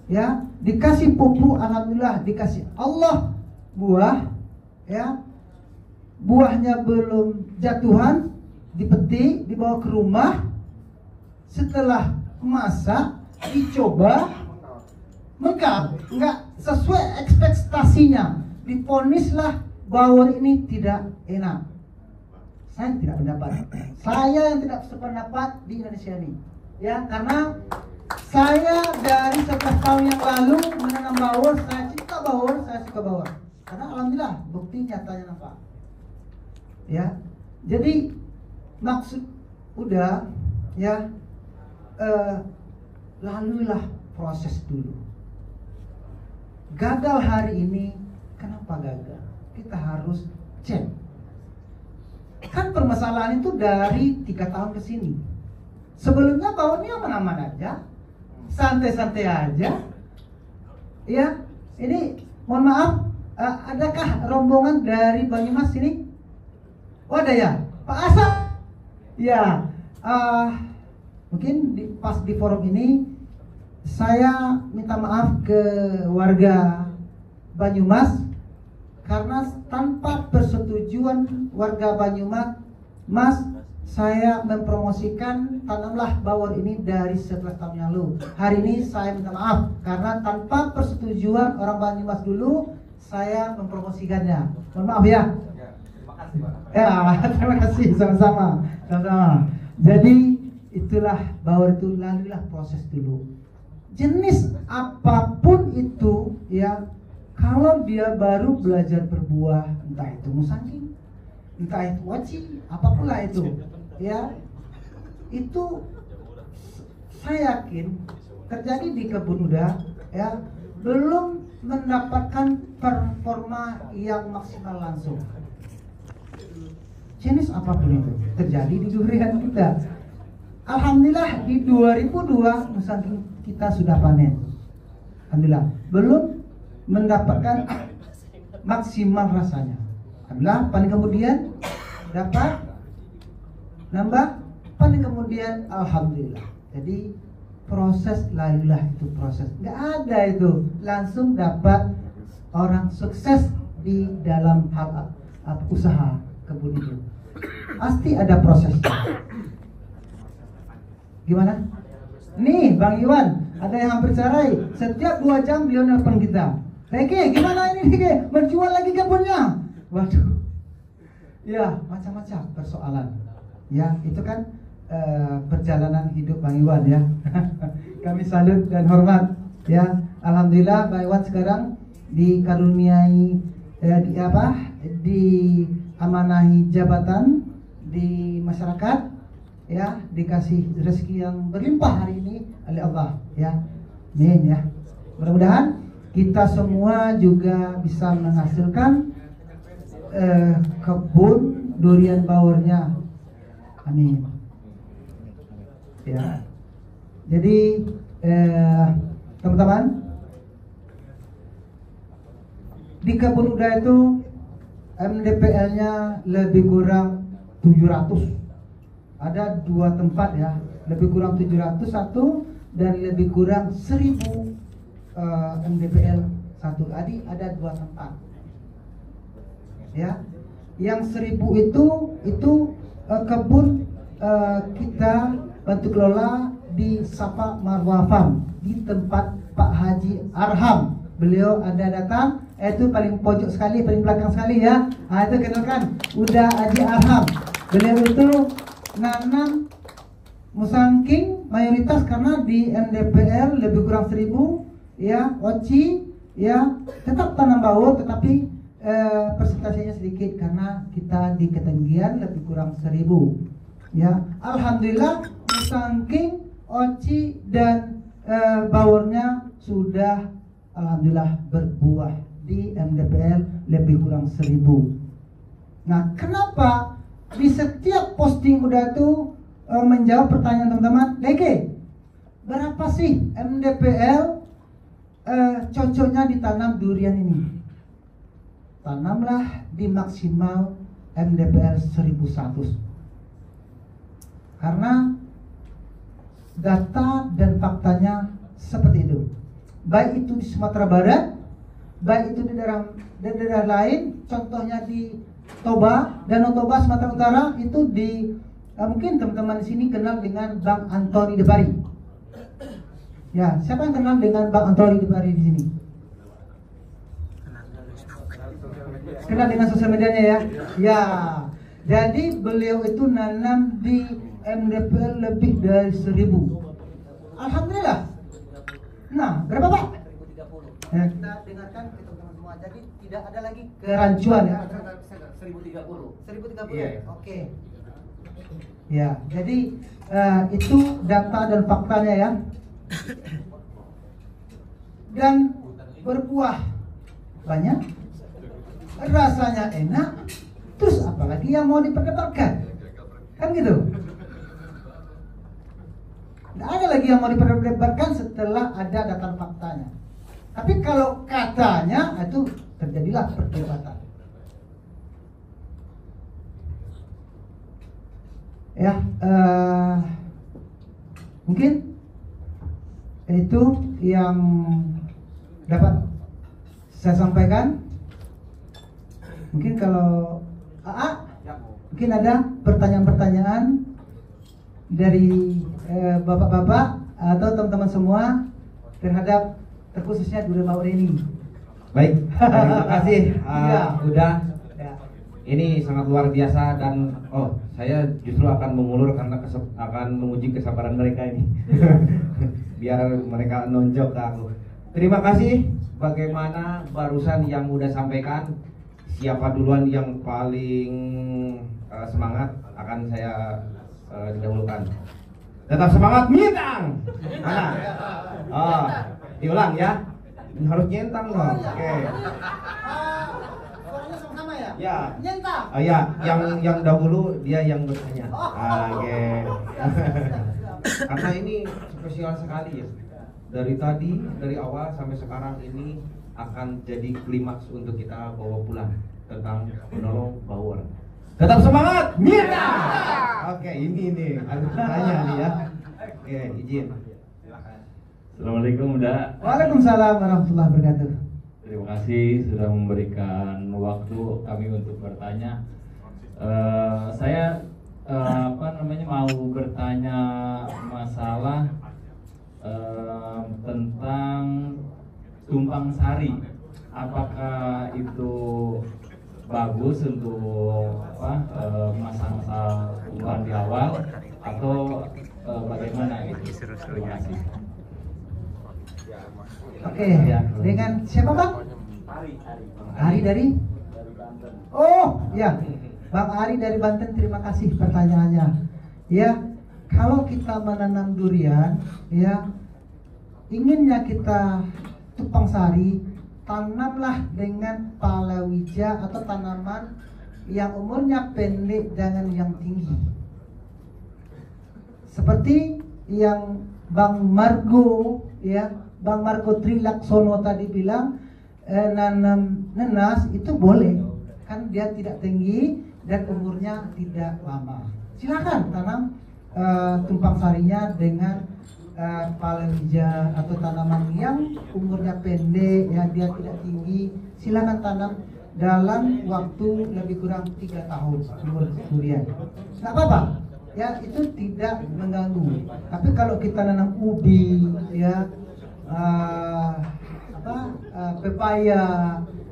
ya, dikasih pupuk, alhamdulillah, dikasih Allah buah, ya, buahnya belum jatuhan, dipetik, dibawa ke rumah, setelah masak, dicoba, enggak sesuai ekspektasinya, diponislah Bauer ini tidak enak. Saya tidak pendapat, saya yang tidak sependapat di Indonesia ini, ya, karena saya dari 11 tahun yang lalu menanam Bauer, saya cinta Bauer, saya suka Bauer, karena alhamdulillah bukti nyatanya nampak. Ya, jadi maksud udah, ya, laluilah proses dulu. Gagal hari ini, kenapa gagal? Kita harus cek. Kan permasalahan itu dari 3 tahun ke sini. Sebelumnya Bauer ini aman-aman aja, santai-santai aja. Ya, ini mohon maaf, adakah rombongan dari Banyumas sini? Oh, ada ya, Pak Asap. Ya, mungkin pas di forum ini saya minta maaf ke warga Banyumas karena tanpa persetujuan warga Banyumas, Mas, saya mempromosikan tanamlah Bauer ini dari 11 tahun yang lalu. Hari ini saya minta maaf karena tanpa persetujuan orang Banyumas dulu saya mempromosikannya. Mohon maaf ya. Ya, terima kasih, sama-sama. Jadi itulah Bauer itu, lalulah proses dulu. Jenis apapun itu, ya, kalau dia baru belajar berbuah, entah itu musangking, entah itu waci, apapun lah itu, ya, itu saya yakin terjadi di kebun muda, ya, belum mendapatkan performa yang maksimal langsung. Jenis apapun itu terjadi di durian kita. Alhamdulillah di 2002 Nusantara kita sudah panen. Alhamdulillah belum mendapatkan maksimal rasanya. Alhamdulillah panen kemudian dapat nambah, panen kemudian alhamdulillah. Jadi proses lailah itu proses. Nggak ada itu langsung dapat orang sukses di dalam hal usaha kebun itu. Pasti ada prosesnya. Gimana? Nih Bang Iwan, ada yang hampir cerai. Setiap 2 jam beliau nelpon kita. Leke, gimana ini Leke? Menjual lagi kebunnya? Waduh. Ya, macam-macam persoalan. Ya, itu kan perjalanan hidup Bang Iwan ya. Kami salut dan hormat. Ya, alhamdulillah Bang Iwan sekarang dikaruniai diamanahi jabatan di masyarakat, ya, dikasih rezeki yang berlimpah hari ini oleh Allah, ya. Amin ya. Mudah-mudahan kita semua juga bisa menghasilkan kebun durian baurnya. Amin. Ya. Jadi teman-teman, di kebun muda itu MDPL-nya lebih kurang 700. Ada 2 tempat ya, lebih kurang 700 satu dan lebih kurang 1000 MDPL satu. Jadi ada 2 tempat. Ya, yang 1000 itu kebun kita bantu kelola di Sapa Marwah Farm di tempat Pak Haji Arham. Beliau ada datang, itu paling pojok sekali, paling belakang sekali ya. Nah, itu kenalkan, udah Haji Arham. Beliau itu nanam musangking mayoritas karena di MDPL lebih kurang 1000 ya, oci ya, tetap tanam baur tetapi persentasenya sedikit karena kita di ketinggian lebih kurang 1000 ya. Alhamdulillah musangking, oci dan baurnya sudah alhamdulillah berbuah di MDPL lebih kurang 1000. Nah, kenapa di setiap posting udah tuh menjawab pertanyaan teman-teman, Leke, berapa sih MDPL cocoknya ditanam durian ini? Tanamlah di maksimal MDPL 1100. Karena data dan faktanya seperti itu. Baik itu di Sumatera Barat, baik itu di daerah lain, contohnya di Toba, Danau Toba, Sumatera Utara, itu di mungkin teman-teman di sini kenal dengan Bang Antoni Debari. Ya, siapa yang kenal dengan Bang Antoni Debari di sini? Kenal dengan sosial medianya ya? Ya. Jadi beliau itu nanam di MDPL lebih dari 1000. Alhamdulillah. Nah, berapa Pak? 1030. Ya, kita dengarkan ke teman-teman semua. Jadi tidak ada lagi kerancuan ya. 1030. 1030. Iya. Oke. Ya, jadi itu data dan faktanya ya. Dan berbuah banyak, rasanya enak. Terus apalagi yang mau diperdebatkan? Kan gitu. Tidak ada lagi yang mau diperdebatkan setelah ada data faktanya. Tapi kalau katanya, itu terjadilah perdebatan. Ya, mungkin itu yang dapat saya sampaikan. Mungkin kalau mungkin ada pertanyaan-pertanyaan dari bapak-bapak atau teman-teman semua terhadap terkhususnya durian baur ini. Baik, terima kasih Ya. udah. Ya. Ini sangat luar biasa dan saya justru akan mengulur karena akan menguji kesabaran mereka ini. Biar mereka nonjok ke aku. Terima kasih bagaimana barusan yang udah sampaikan. siapa duluan yang paling semangat akan saya didahulukan. Tetap semangat, nyentang. Mana? Oh, diulang ya. Harus nyentang dong. Oke. Suaranya sama-sama ya? Ya. Nyentang. Ya, yang dahulu dia yang bertanya. Oke. Karena ini spesial sekali ya. Dari awal sampai sekarang ini akan jadi klimaks untuk kita bawa pulang tentang menolong Bawor. Tetap semangat, Mira. Oke, ini harus bertanya nih ya. Oke, izin. Assalamualaikum Unda. Waalaikumsalam warahmatullahi wabarakatuh. Terima kasih sudah memberikan waktu kami untuk bertanya. Saya mau bertanya masalah tentang tumpang sari. Apakah itu bagus untuk masa-masa tumbuhan di awal atau bagaimana itu? Terima kasih. Oke, dengan siapa Bang? Ari dari? Oh, ya. Bang Ari dari Banten, terima kasih pertanyaannya. Ya, kalau kita menanam durian, ya, inginnya kita tumpang sari, tanamlah dengan palawija atau tanaman yang umurnya pendek, jangan yang tinggi. Seperti yang Bang Margo, ya, Bang Margo Trilaksono tadi bilang, nanam nenas itu boleh, kan dia tidak tinggi dan umurnya tidak lama. Silakan tanam tumpang sarinya dengan palawija atau tanaman yang umurnya pendek, ya, dia tidak tinggi. Silakan tanam dalam waktu lebih kurang 3 tahun umur durian. Nggak apa-apa, ya, itu tidak mengganggu. Tapi kalau kita nanam ubi, ya, pepaya,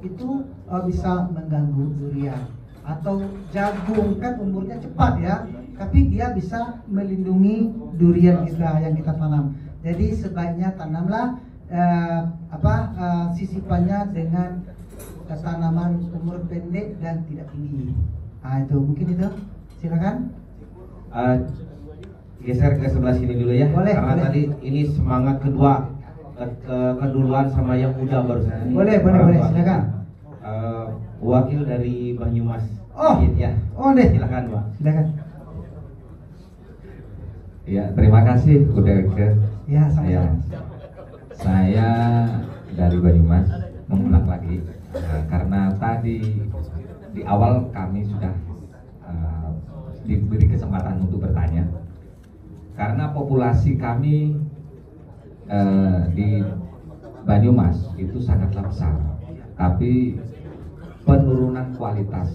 itu bisa mengganggu durian. Atau jagung, kan umurnya cepat ya, tapi dia bisa melindungi durian kita yang kita tanam. Jadi sebaiknya tanamlah sisipannya dengan tanaman umur pendek dan tidak tinggi. Nah, itu mungkin itu. Silakan. Geser ke sebelah sini dulu ya. Boleh, karena boleh. tadi ini semangat kedua, keduluan sama yang muda barusan. Boleh, silakan. Wakil dari Banyumas. Oh, ya. Oh deh. Silakan, Pak. Silakan. Ya, terima kasih udah ke. Ya, sama-sama. Saya dari Banyumas mengulang lagi karena tadi di awal kami sudah diberi kesempatan untuk bertanya. Karena populasi kami di Banyumas itu sangatlah besar, tapi penurunan kualitas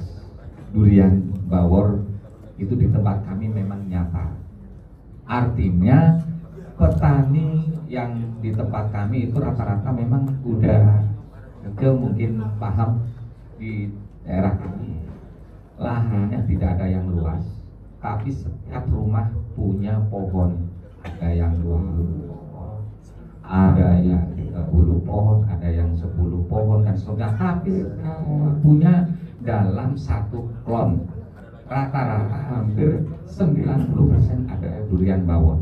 durian Bawor itu di tempat kami memang nyata. Artinya petani yang di tempat kami itu rata-rata memang udah mungkin paham di daerah kami lahannya tidak ada yang luas, tapi setiap rumah punya pohon, ada yang 20 pohon, ada yang 30 pohon, ada yang 10 pohon dan seterusnya, tapi punya dalam satu klon rata-rata hampir 90% ada durian Bawor.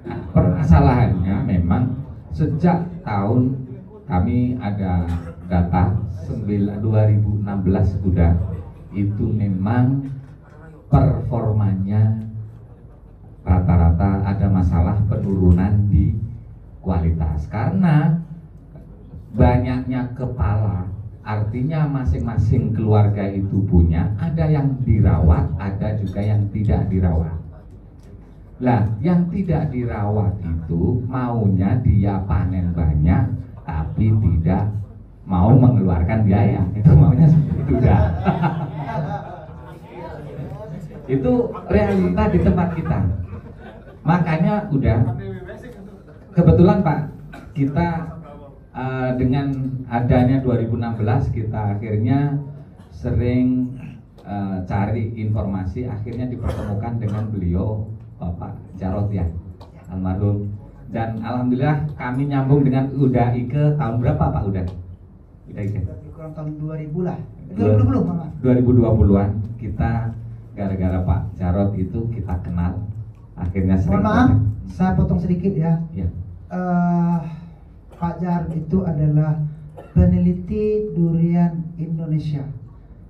Nah, permasalahannya memang sejak tahun kami ada data 2016 sudah itu memang performanya rata-rata ada masalah penurunan di kualitas karena banyaknya kepala. Artinya masing-masing keluarga itu punya, ada yang dirawat, ada juga yang tidak dirawat. Lah, yang tidak dirawat itu maunya dia panen banyak, tapi tidak mau mengeluarkan biaya. Itu maunya seperti itu dah. Itu realita di tempat kita. Makanya udah kebetulan Pak, kita dengan adanya 2016 kita akhirnya sering cari informasi, akhirnya dipertemukan dengan beliau Bapak Jarot ya, almarhum. Dan alhamdulillah kami nyambung dengan Uda Ike tahun berapa Pak Uda? Udah Ike. Lebih kurang tahun 2000 lah. 2020 maaf. 2020-an kita gara-gara Pak Jarod itu kita kenal, akhirnya sering Mohon maaf, kontak. saya potong sedikit ya. Ya. Pak Jarod itu adalah peneliti durian Indonesia.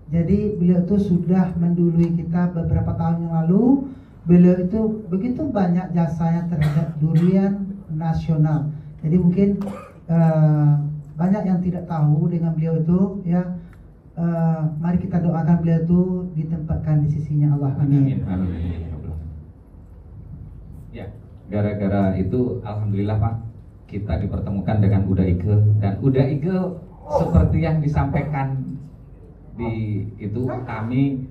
Jadi beliau itu sudah mendului kita beberapa tahun yang lalu. Beliau itu begitu banyak jasanya terhadap durian nasional. Jadi mungkin banyak yang tidak tahu dengan beliau itu ya. Mari kita doakan beliau itu ditempatkan di sisinya Allah. Amin. Amin. Ya, gara-gara itu alhamdulillah Pak, kita dipertemukan dengan Uda Ike, dan Uda Ike seperti yang disampaikan di itu, kami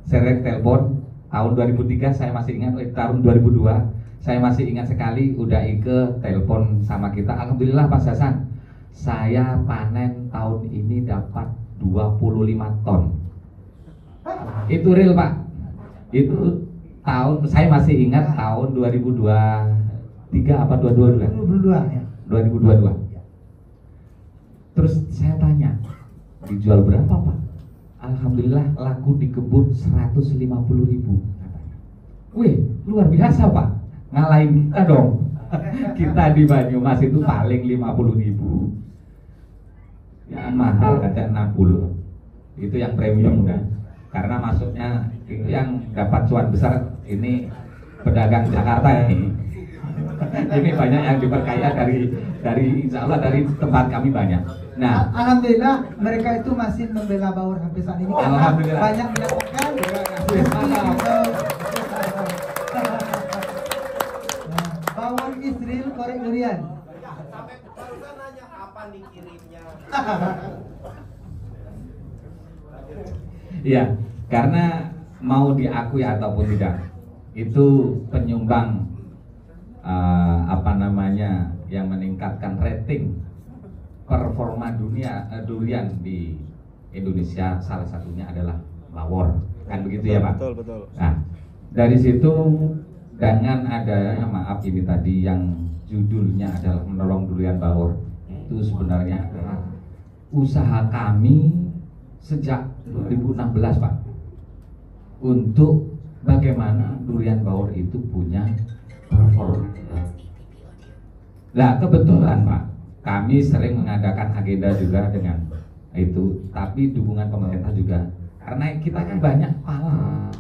sering telepon tahun 2003, saya masih ingat, tahun 2002 saya masih ingat sekali Uda Ike telepon sama kita. Alhamdulillah Pak Sasan, saya panen tahun ini dapat 25 ton. Itu real Pak. Itu tahun, saya masih ingat tahun 2023 apa 2022? 2022 ya. 2022. Terus saya tanya, dijual berapa Pak? Alhamdulillah laku di kebun 150.000 katanya. Wih, luar biasa Pak, ngalahin kita dong. Kita di Banyumas itu paling 50.000. Ya mahal ada 60. Itu yang premium kan. Karena maksudnya yang dapat cuan besar ini pedagang Jakarta ini. Ini banyak yang diperkaya dari insya Allah dari tempat kami banyak. Nah, alhamdulillah mereka itu masih membela Bawor sampai saat ini karena Alhamdulillah. banyak mendapatkan Bawor Israel korek durian. Sampai barusan nanya kapan dikirimnya. iya, karena mau diakui ataupun tidak, itu penyumbang apa namanya yang meningkatkan rating performa dunia durian di Indonesia, salah satunya adalah Bawor, kan begitu ya Pak? Betul. Nah, dari situ dengan adanya, maaf ini tadi yang judulnya adalah menolong durian Bawor, itu sebenarnya adalah usaha kami sejak 2016 Pak, untuk bagaimana durian Bawor itu punya performa. Nah kebetulan Pak, kami sering mengadakan agenda juga dengan itu, tapi dukungan pemerintah juga, karena kita kan banyak pala,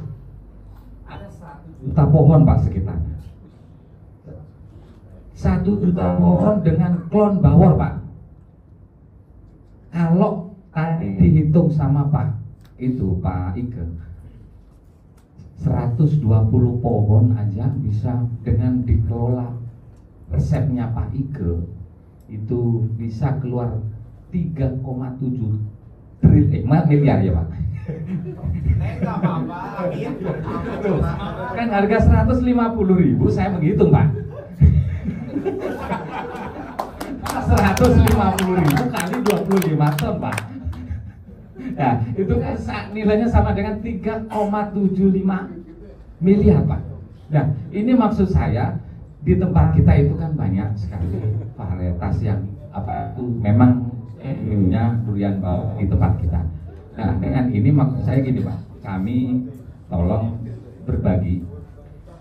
ada 1 juta pohon Pak sekitarnya, 1 juta pohon dengan klon Bawor Pak. Kalau tadi dihitung sama Pak Ike, 120 pohon aja bisa dengan dikelola resepnya Pak Ike itu bisa keluar 3,7 miliar ya Pak. Enggak apa-apa, amin. Kan harga 150.000 saya menghitung Pak. 150.000 kali 25 ton Pak. Nah, itu kan nilainya sama dengan 3,75 miliar Pak. Nah, ini maksud saya, di tempat kita itu kan banyak sekali varietas yang apa itu memang punya durian Bawor di tempat kita. Nah, dengan ini maksud saya gini Pak, kami tolong berbagi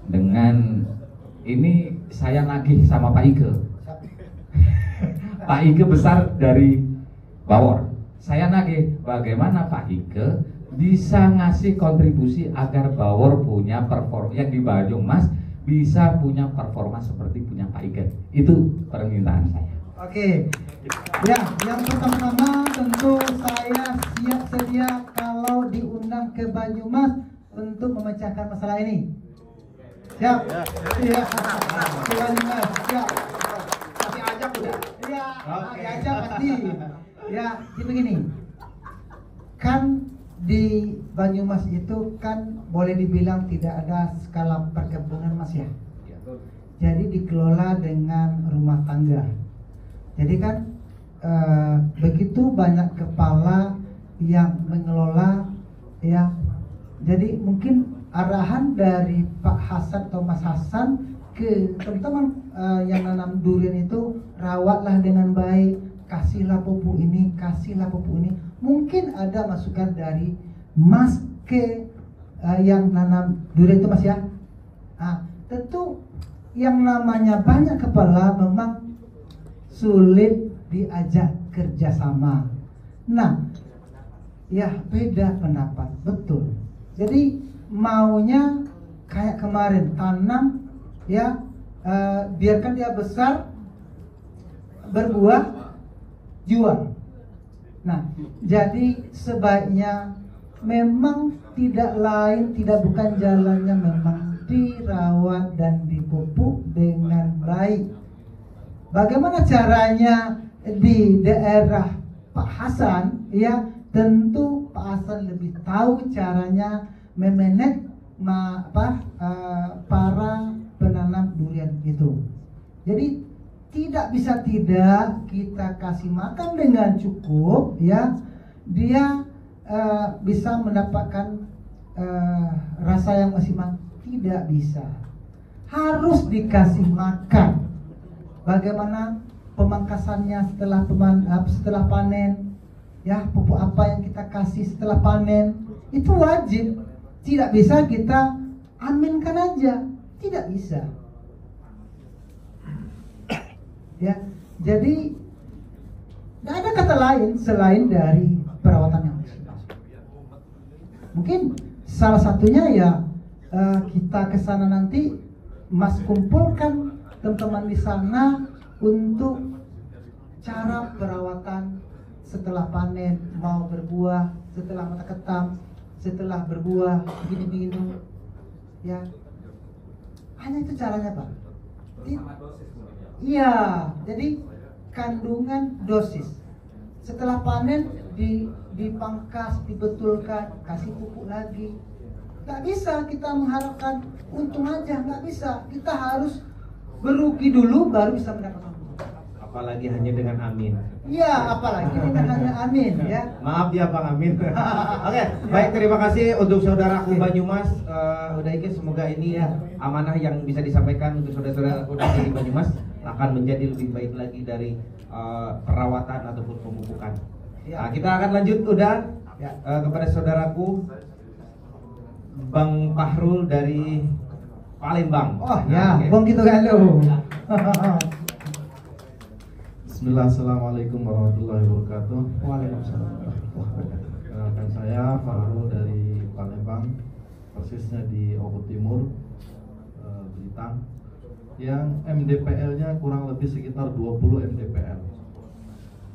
dengan ini, saya nagih sama Pak Ike. Pak Ike besar dari Bawor. Saya nagih bagaimana Pak Ike bisa ngasih kontribusi agar Bawor punya performa yang di Banyumas bisa punya performa seperti punya Pak Ike. Itu permintaan saya. Oke. Ya, yang pertama-tama tentu saya siap sedia kalau diundang ke Banyumas untuk memecahkan masalah ini. Siap? Iya. Ke Banyumas, siap. Masih ajak udah. Iya, diajak pasti. Ya, jadi begini. Kan di Banyumas itu kan boleh dibilang tidak ada skala perkebunan Mas ya. Jadi dikelola dengan rumah tangga. Jadi kan begitu banyak kepala yang mengelola ya. Jadi mungkin arahan dari Pak Hasan atau Mas Hasan ke teman-teman yang nanam durian itu, rawatlah dengan baik, kasihlah pupuk ini, kasihlah pupuk ini. Mungkin ada masukan dari Mas ke yang nanam durian itu Mas ya. Tentu yang namanya banyak kepala memang sulit diajak kerjasama. Nah, ya beda pendapat, betul. Jadi maunya kayak kemarin tanam ya, biarkan dia besar, berbuah, jual. Nah, jadi sebaiknya memang tidak lain, tidak bukan jalannya, memang dirawat dan dipupuk dengan baik. Bagaimana caranya di daerah Pak Hasan? Ya, tentu Pak Hasan lebih tahu caranya memanage para penanam durian itu. Jadi tidak bisa tidak kita kasih makan dengan cukup, ya, dia bisa mendapatkan rasa yang maksimal. Tidak bisa, harus dikasih makan. Bagaimana pemangkasannya setelah panen, ya, pupuk apa yang kita kasih setelah panen itu wajib. Tidak bisa kita aminkan aja, tidak bisa. Ya, jadi tidak ada kata lain selain dari perawatan yang maksimal. Mungkin salah satunya ya kita ke sana nanti, Mas kumpulkan teman-teman di sana untuk cara perawatan setelah panen, mau berbuah, setelah mata ketam, setelah berbuah, begini-begini, ya. Hanya itu caranya, Pak. Iya, jadi kandungan dosis. Setelah panen dipangkas, dibetulkan, kasih pupuk lagi. Nggak bisa kita mengharapkan untung aja, nggak bisa. Kita harus berugi dulu baru bisa mendapatkan untung. Apalagi hanya dengan amin. Iya, apalagi dengan hanya amin, ya. Maaf ya Bang Amin. Oke, baik, terima kasih untuk saudaraku Banyumas. Udah iki, semoga ini amanah yang bisa disampaikan untuk saudara-saudaraku dari Banyumas akan menjadi lebih baik lagi dari perawatan ataupun pemupukan. Nah, kita akan lanjut udah kepada saudaraku Bang Fahrul dari Palembang. Oh ya, Bang gitu kan lo. Bismillah, assalamualaikum warahmatullahi wabarakatuh. Waalaikumsalam. Kenalkan saya Fahrul dari Palembang, persisnya di Oku Timur, Blitar. Yang MDPL-nya kurang lebih sekitar 20 MDPL.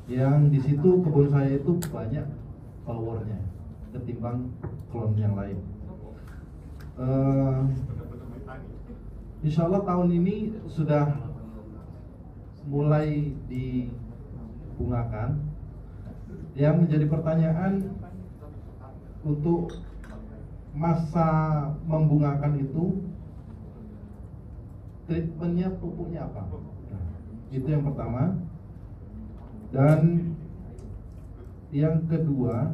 Yang di situ kebun saya itu banyak powernya ketimbang klon yang lain. Insya Allah tahun ini sudah mulai dibungakan. Yang menjadi pertanyaan untuk masa membungakan itu, treatmentnya, pupuknya apa? Nah, itu yang pertama. Dan yang kedua,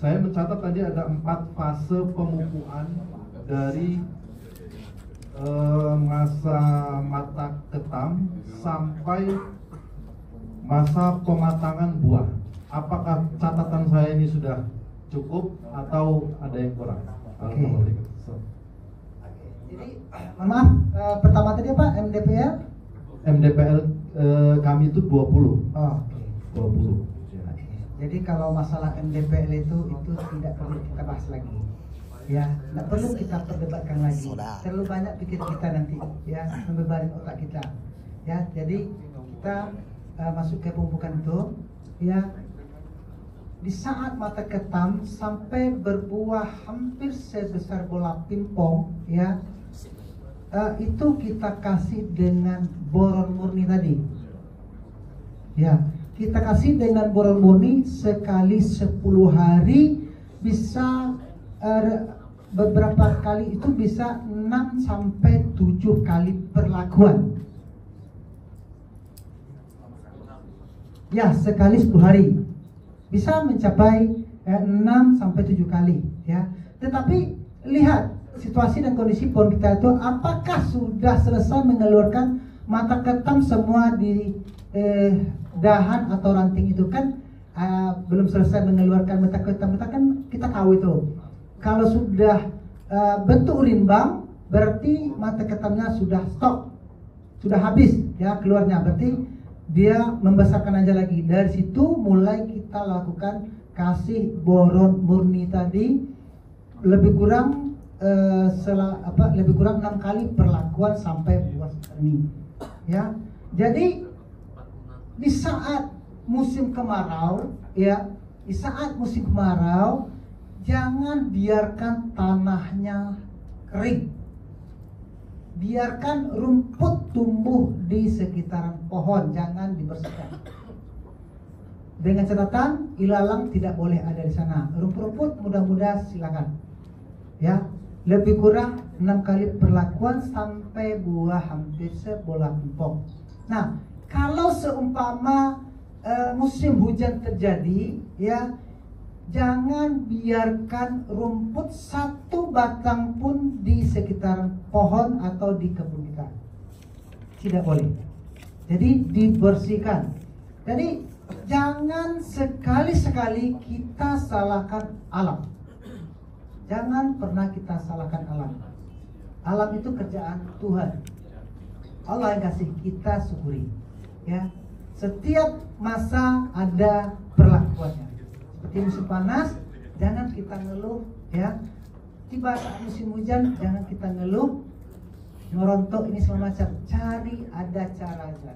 saya mencatat tadi ada 4 fase pemupukan dari masa mata ketam sampai masa pematangan buah. Apakah catatan saya ini sudah cukup atau ada yang kurang? Oke. Jadi, mohon maaf, pertama tadi apa? MDPL? MDPL kami itu 20. Oh, 20. jadi kalau masalah MDPL itu tidak perlu kita bahas lagi. Ya, tidak perlu kita perdebatkan lagi. Terlalu banyak pikir kita nanti, ya, membebani otak kita. Ya, jadi kita masuk ke pemupukan itu, ya. Di saat mata ketam sampai berbuah hampir sebesar bola pingpong, ya, itu kita kasih dengan boron murni tadi. Ya, kita kasih dengan boron murni sekali 10 hari, bisa beberapa kali itu bisa 6 sampai 7 kali perlakuan. Ya, sekali 10 hari bisa mencapai 6 sampai 7 kali, ya. Tetapi lihat situasi dan kondisi pohon kita itu, apakah sudah selesai mengeluarkan mata ketam semua di dahan atau ranting itu kan belum selesai mengeluarkan mata ketam kan kita tahu itu. Kalau sudah bentuk rimbang, berarti mata ketamnya sudah stop, sudah habis ya keluarnya, berarti dia membesarkan aja lagi. Dari situ mulai kita lakukan kasih boron murni tadi lebih kurang lebih kurang 6 kali perlakuan sampai buah ini ya. Jadi di saat musim kemarau ya, di saat musim kemarau jangan biarkan tanahnya kering, biarkan rumput tumbuh di sekitaran pohon, jangan dibersihkan. Dengan catatan ilalang tidak boleh ada di sana. Rumput-rumput mudah-mudahan silakan. Ya, lebih kurang 6 kali perlakuan sampai buah hampir sebola tumpuk. Nah, kalau seumpama musim hujan terjadi, ya jangan biarkan rumput satu batang pun di sekitar pohon atau di kebun kita. Tidak boleh. Jadi dibersihkan. Jadi jangan sekali-sekali kita salahkan alam. Jangan pernah kita salahkan alam. Alam itu kerjaan Tuhan. Allah yang kasih, kita syukuri. Ya, setiap masa ada perlakuannya. Seperti musim panas, jangan kita ngeluh. Ya, tiba saat musim hujan, jangan kita ngeluh, ngerontok ini segala macam. Cari ada cara-cara.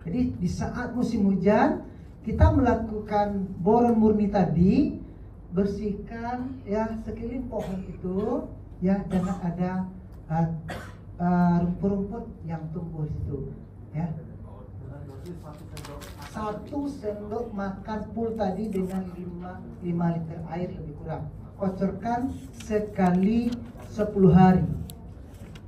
Jadi di saat musim hujan kita melakukan boron murni tadi, bersihkan ya sekeliling pohon itu ya, jangan ada rumput-rumput yang tumbuh di situ ya. 1 sendok makan full tadi dengan 5 liter air lebih kurang. Kocorkan sekali 10 hari.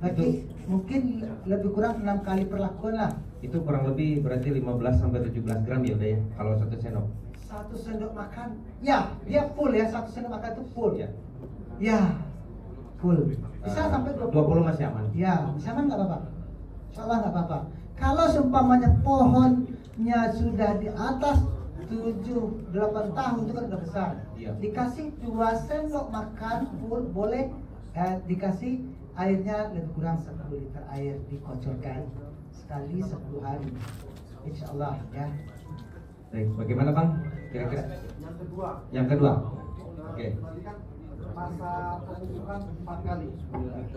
Berarti mungkin lebih kurang 6 kali perlakuan lah. Itu kurang lebih berarti 15 sampai 17 gram ya udah ya kalau 1 sendok. 1 sendok makan, ya dia full ya, 1 sendok makan itu full Ya. Ya, full. Bisa sampai 20 masih aman. Ya, bisa aman nggak apa-apa. Insyaallah nggak apa-apa. Kalau seumpamanya pohonnya sudah di atas 7-8 tahun itu kan udah besar. Iya. Dikasih 2 sendok makan full boleh, dikasih airnya lebih kurang 10 liter air, dikocorkan sekali 10 hari. Insyaallah ya. Baik, bagaimana Bang? Kira-kira? Yang kedua. Oke. Masa pemupukan 4 kali.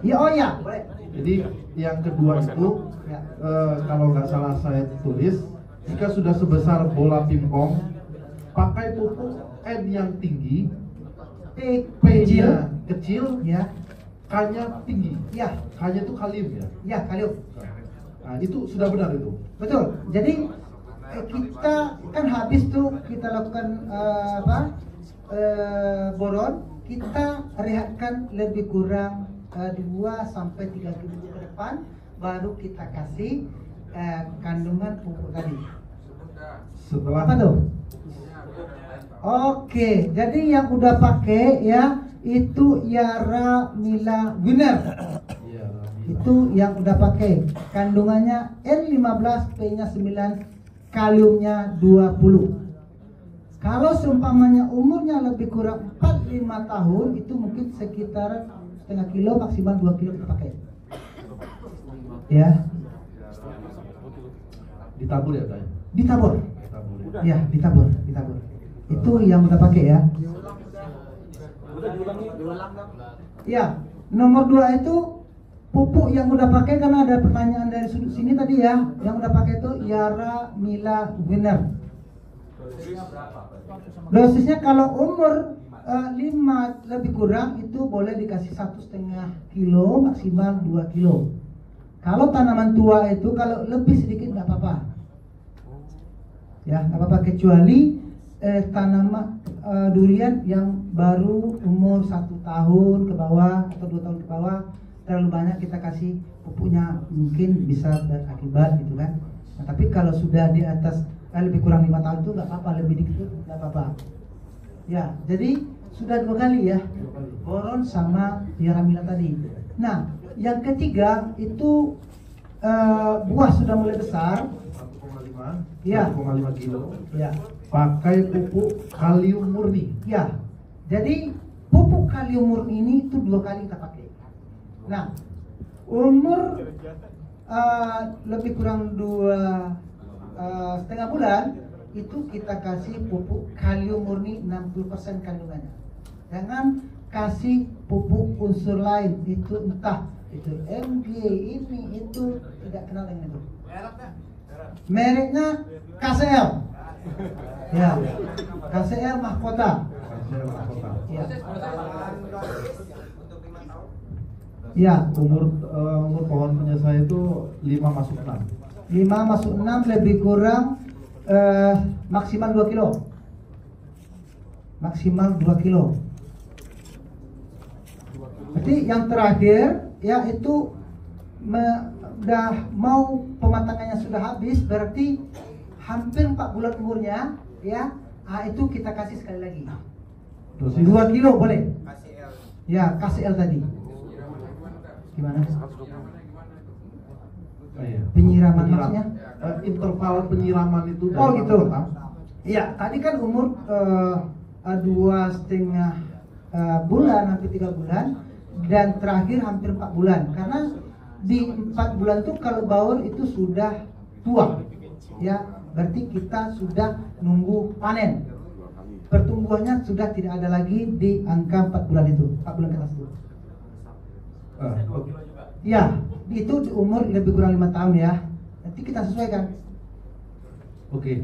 Ya, oh ya, boleh. Jadi yang kedua itu Ya. kalau nggak salah saya tulis, jika sudah sebesar bola pingpong, pakai pupuk N yang tinggi, P-nya kecil, Ya, K-nya tinggi. ya, K-nya itu kalium ya. ya, kalium. Nah, itu sudah benar itu. Betul. Jadi kita kan habis tuh kita lakukan boron, kita rehatkan lebih kurang 2 sampai 3 minggu ke depan, baru kita kasih kandungan pupuk tadi. Setelah Apa tuh? Oke, jadi yang udah pakai ya itu Yara Mila Winner. Iya, Itu yang udah pakai. Kandungannya N15, P-nya 9, kaliumnya 20. Kalau seumpamanya umurnya lebih kurang 4-5 tahun, itu mungkin sekitar setengah kilo, maksimal 2 kilo kita pakai. Ya, ditabur ya, Tay? ditabur. Ditabur ya. Ya, ditabur. Itu yang udah pakai ya. Ya, nomor 2 itu pupuk yang udah pakai, karena ada pertanyaan dari sudut sini tadi ya. Yang udah pakai itu Yara Mila Winner. Dosisnya kalau umur 5 lebih kurang itu boleh dikasih 1,5 kilo, maksimal 2 kilo. Kalau tanaman tua itu kalau lebih sedikit nggak apa-apa. Ya, nggak apa-apa, kecuali tanaman durian yang baru umur 1 tahun ke bawah atau 2 tahun ke bawah, terlalu banyak kita kasih pupuknya mungkin bisa berakibat gitu kan. Nah, tapi kalau sudah di atas lebih kurang 5 tahun itu nggak apa-apa, lebih dikit nggak apa-apa. Ya, jadi sudah 2 kali ya, boron sama Yara Mila tadi. Nah, yang ketiga itu buah sudah mulai besar, 1,5 Iya. 1,5 kilo, ya, pakai pupuk kalium murni. ya. Jadi pupuk kalium murni ini itu 2 kali kita pakai. Nah, umur lebih kurang 2,5 bulan itu kita kasih pupuk kalium murni 60% kandungannya. Jangan kasih pupuk unsur lain, itu entah itu MG ini itu, tidak kenal yang itu. Mereknya KCL. Ya, KCL Mahkota. Hasil mahkota. Ya. Ya, Umur pohon penyelesai itu 5 masuk 6. 5 masuk 6 lebih kurang maksimal 2 kilo. Maksimal 2 kilo. Berarti yang terakhir ya itu udah mau pematangannya sudah habis, berarti hampir 4 bulan umurnya ya. Itu kita kasih sekali lagi. Dosis 2 kilo boleh. Ya, KCL tadi. Gimana? iya. Penyiraman maksudnya? Interval penyiraman itu dari Oh gitu. mana? Iya, tadi kan umur 2,5 bulan, hampir 3 bulan, dan terakhir hampir 4 bulan. Karena di 4 bulan itu kalau baur itu sudah tua, ya, berarti kita sudah nunggu panen. Pertumbuhannya sudah tidak ada lagi di angka 4 bulan itu, 4 bulan ke atas itu. Oke. Ya, itu di umur lebih kurang 5 tahun ya. Nanti kita sesuaikan. Oke.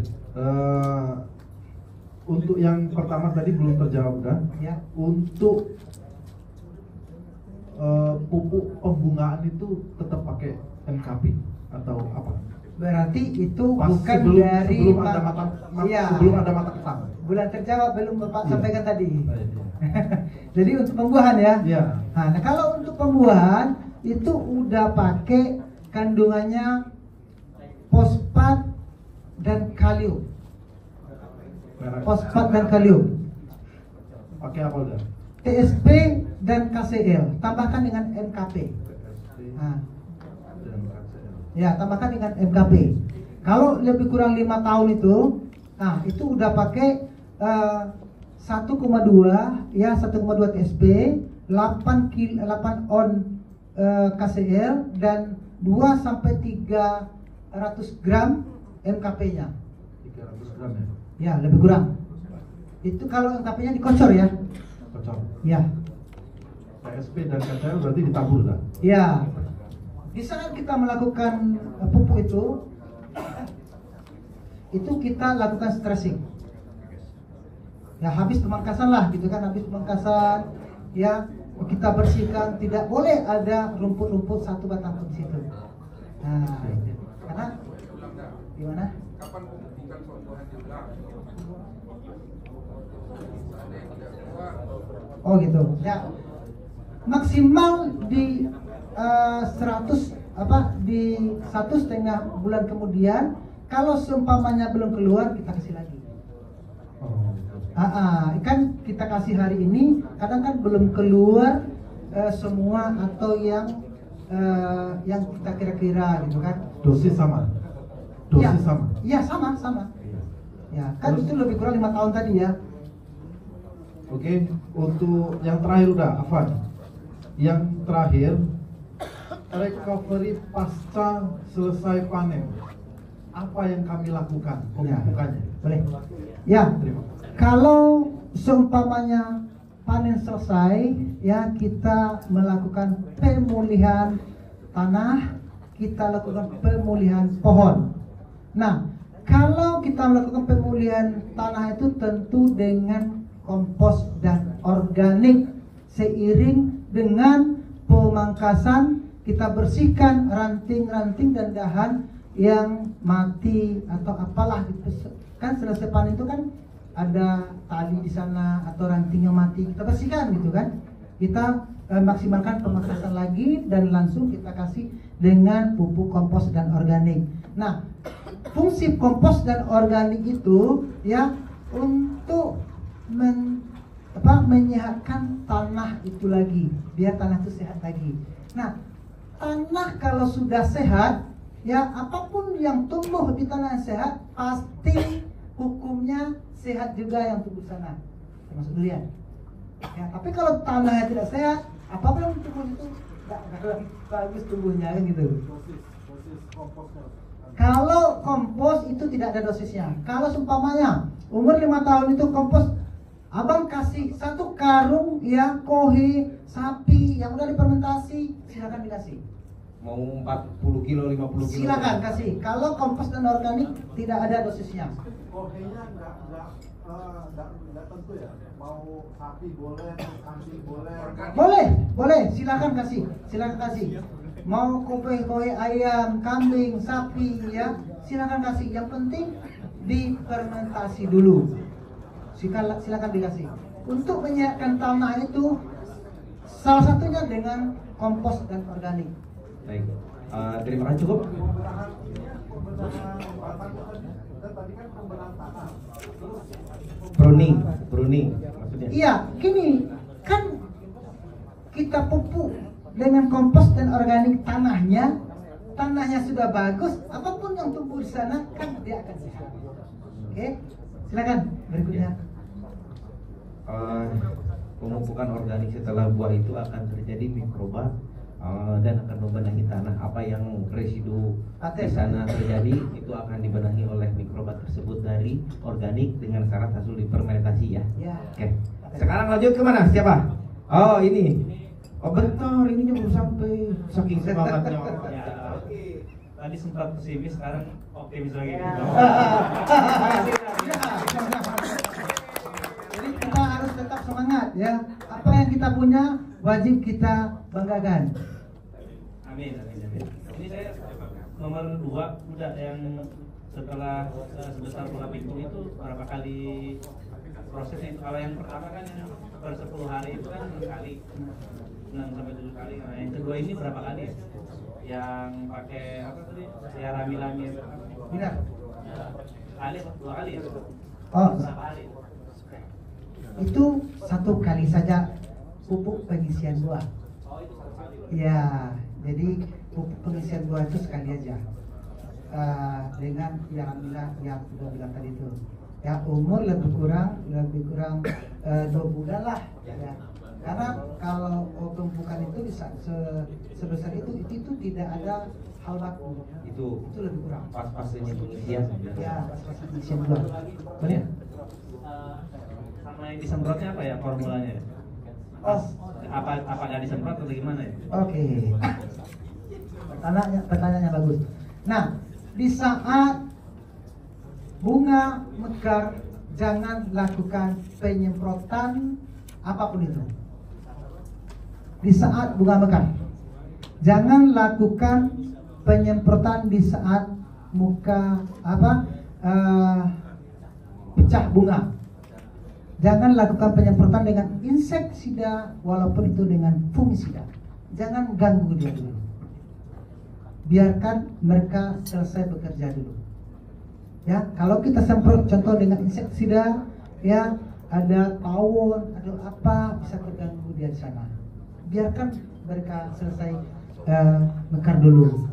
Untuk yang pertama tadi belum terjawab kan? Ya. Untuk pupuk pembungaan itu tetap pakai NKP atau apa? Berarti itu Pas bukan sebelum, dari sebelum ada mata Iya. sebelum ada mata ketang. Bulan terjawab belum Bapak Iya. sampaikan tadi. Iya. Jadi untuk pembuahan ya. Iya. Nah, kalau untuk pembuahan itu udah pakai kandungannya fosfat dan kalium. Fosfat dan kalium. Pakai apa udah? TSP dan KCL, tambahkan dengan NKP. Nah, ya, tambahkan dengan NKP. Kalau lebih kurang 5 tahun itu, nah itu udah pakai 1,2 ya, 1,2 TSP, 8 on KCL dan 2 sampai 300 gram NKP-nya. 300 gram ya? Ya, lebih kurang. Itu kalau NKP-nya dikocor ya. Kocok. Ya. TSP dan KCL berarti ditabur kan? Ya. Di saat kita melakukan pupuk itu kita lakukan stressing. Ya, habis pemangkasan lah gitu kan, habis pemangkasan ya kita bersihkan, tidak boleh ada rumput-rumput satu batang pun di situ. Nah, itu. Karena gimana? Oh gitu. Ya. Maksimal di 100 di 1,5 bulan kemudian, kalau seumpamanya belum keluar kita kasih lagi. Oh. Kan kita kasih hari ini, kadang kan belum keluar semua atau yang kita kira-kira gitu kan. Dosis sama? Dosis Ya, sama? iya sama. Ya, kan Terus- itu lebih kurang 5 tahun tadi ya. Oke, untuk yang terakhir udah, Afan. Yang terakhir, recovery pasca selesai panen. Apa yang kami lakukan pemupukannya? Boleh. Ya, Terima kasih. kalau seumpamanya panen selesai, ya kita melakukan pemulihan tanah, kita lakukan pemulihan pohon. Nah, kalau kita melakukan pemulihan tanah itu tentu dengan kompos dan organik, seiring dengan pemangkasan kita bersihkan ranting-ranting dan dahan yang mati atau apalah gitu. Kan selesai panen itu kan ada tali di sana atau ranting yang mati, kita bersihkan gitu kan. Kita maksimalkan pemangkasan lagi dan langsung kita kasih dengan pupuk kompos dan organik. Nah, fungsi kompos dan organik itu ya untuk menyehatkan tanah itu lagi, biar tanah itu sehat lagi. Nah, tanah kalau sudah sehat, ya apapun yang tumbuh di tanah yang sehat pasti hukumnya sehat juga yang tumbuh sana, termasuk durian. Ya, tapi kalau tanahnya tidak sehat, apapun yang tumbuh itu nggak bagus tumbuhnya kan gitu. Kalau kompos itu tidak ada dosisnya. Kalau seumpamanya umur 5 tahun itu kompos, abang kasih 1 karung ya kohe sapi yang udah difermentasi, silakan dikasih. Mau 40 kilo, 50 kilo. Silakan kasih. Kalau kompos dan organik tidak ada dosisnya. Kohenya nggak tentu ya. Mau sapi boleh, kambing boleh. Boleh, silakan kasih. Mau kohe ayam, kambing, sapi ya, silakan kasih. Yang penting difermentasi dulu. Silakan dikasih. Untuk menyiapkan tanah itu salah satunya dengan kompos dan organik. Baik, terima kasih cukup. Pruning maksudnya. Iya, gini kan kita pupuk dengan kompos dan organik tanahnya sudah bagus, apapun yang tumbuh di sana kan dia akan sehat. Oke, silakan berikutnya. Pemupukan organik setelah buah itu akan terjadi mikroba dan akan membenahi tanah. Apa yang residu di sana terjadi itu akan dibenahi oleh mikroba tersebut dari organik dengan syarat hasil difermentasi ya. Ya. Oke. Sekarang lanjut kemana? Siapa? Oh ini. Oh bentar, ininya belum sampai. Saking semangatnya. Ya, tadi sempat pesimis, sekarang optimis lagi. Jadi kita harus tetap semangat ya. Apa yang kita punya wajib kita banggakan. Amin. Ini saya nomor 2 udah yang setelah sebesar bola pintu itu berapa kali prosesnya itu? Kalau yang pertama kan yang per 10 hari itu kan 6 kali, 6 sampai 7 kali. Nah yang kedua ini berapa kali ya? Yang pakai apa tadi? Ya rami-rami. Benar. Kali apa? 2 kali ya? Oh, Berapa kali? itu 1 kali saja pupuk pengisian buah. Oh itu 1 kali. Ya, jadi pupuk pengisian buah itu sekali aja. Dengan yang alhamdulillah yang sudah bilang tadi itu. Ya umur lebih kurang 2 bulan lah. Ya. Karena kalau tumpukan itu bisa sebesar itu tidak ada hal baku. Itu lebih kurang. pas-pasnya pengisian. Ya, pas pengisian buah. Benar. Sama yang disemprotnya apa ya formulanya? Oh, Apa nggak disemprot atau gimana ya? oke. Pertanyaannya bagus. Nah, di saat bunga mekar jangan lakukan penyemprotan apapun itu. Di saat bunga mekar jangan lakukan penyemprotan di saat muka pecah bunga. Jangan lakukan penyemprotan dengan insektisida walaupun itu dengan fungisida. Jangan ganggu dia dulu. Biarkan mereka selesai bekerja dulu. Ya, kalau kita semprot contoh dengan insektisida, ya ada tawon, ada apa bisa terganggu dia di sana. Biarkan mereka selesai mekar dulu.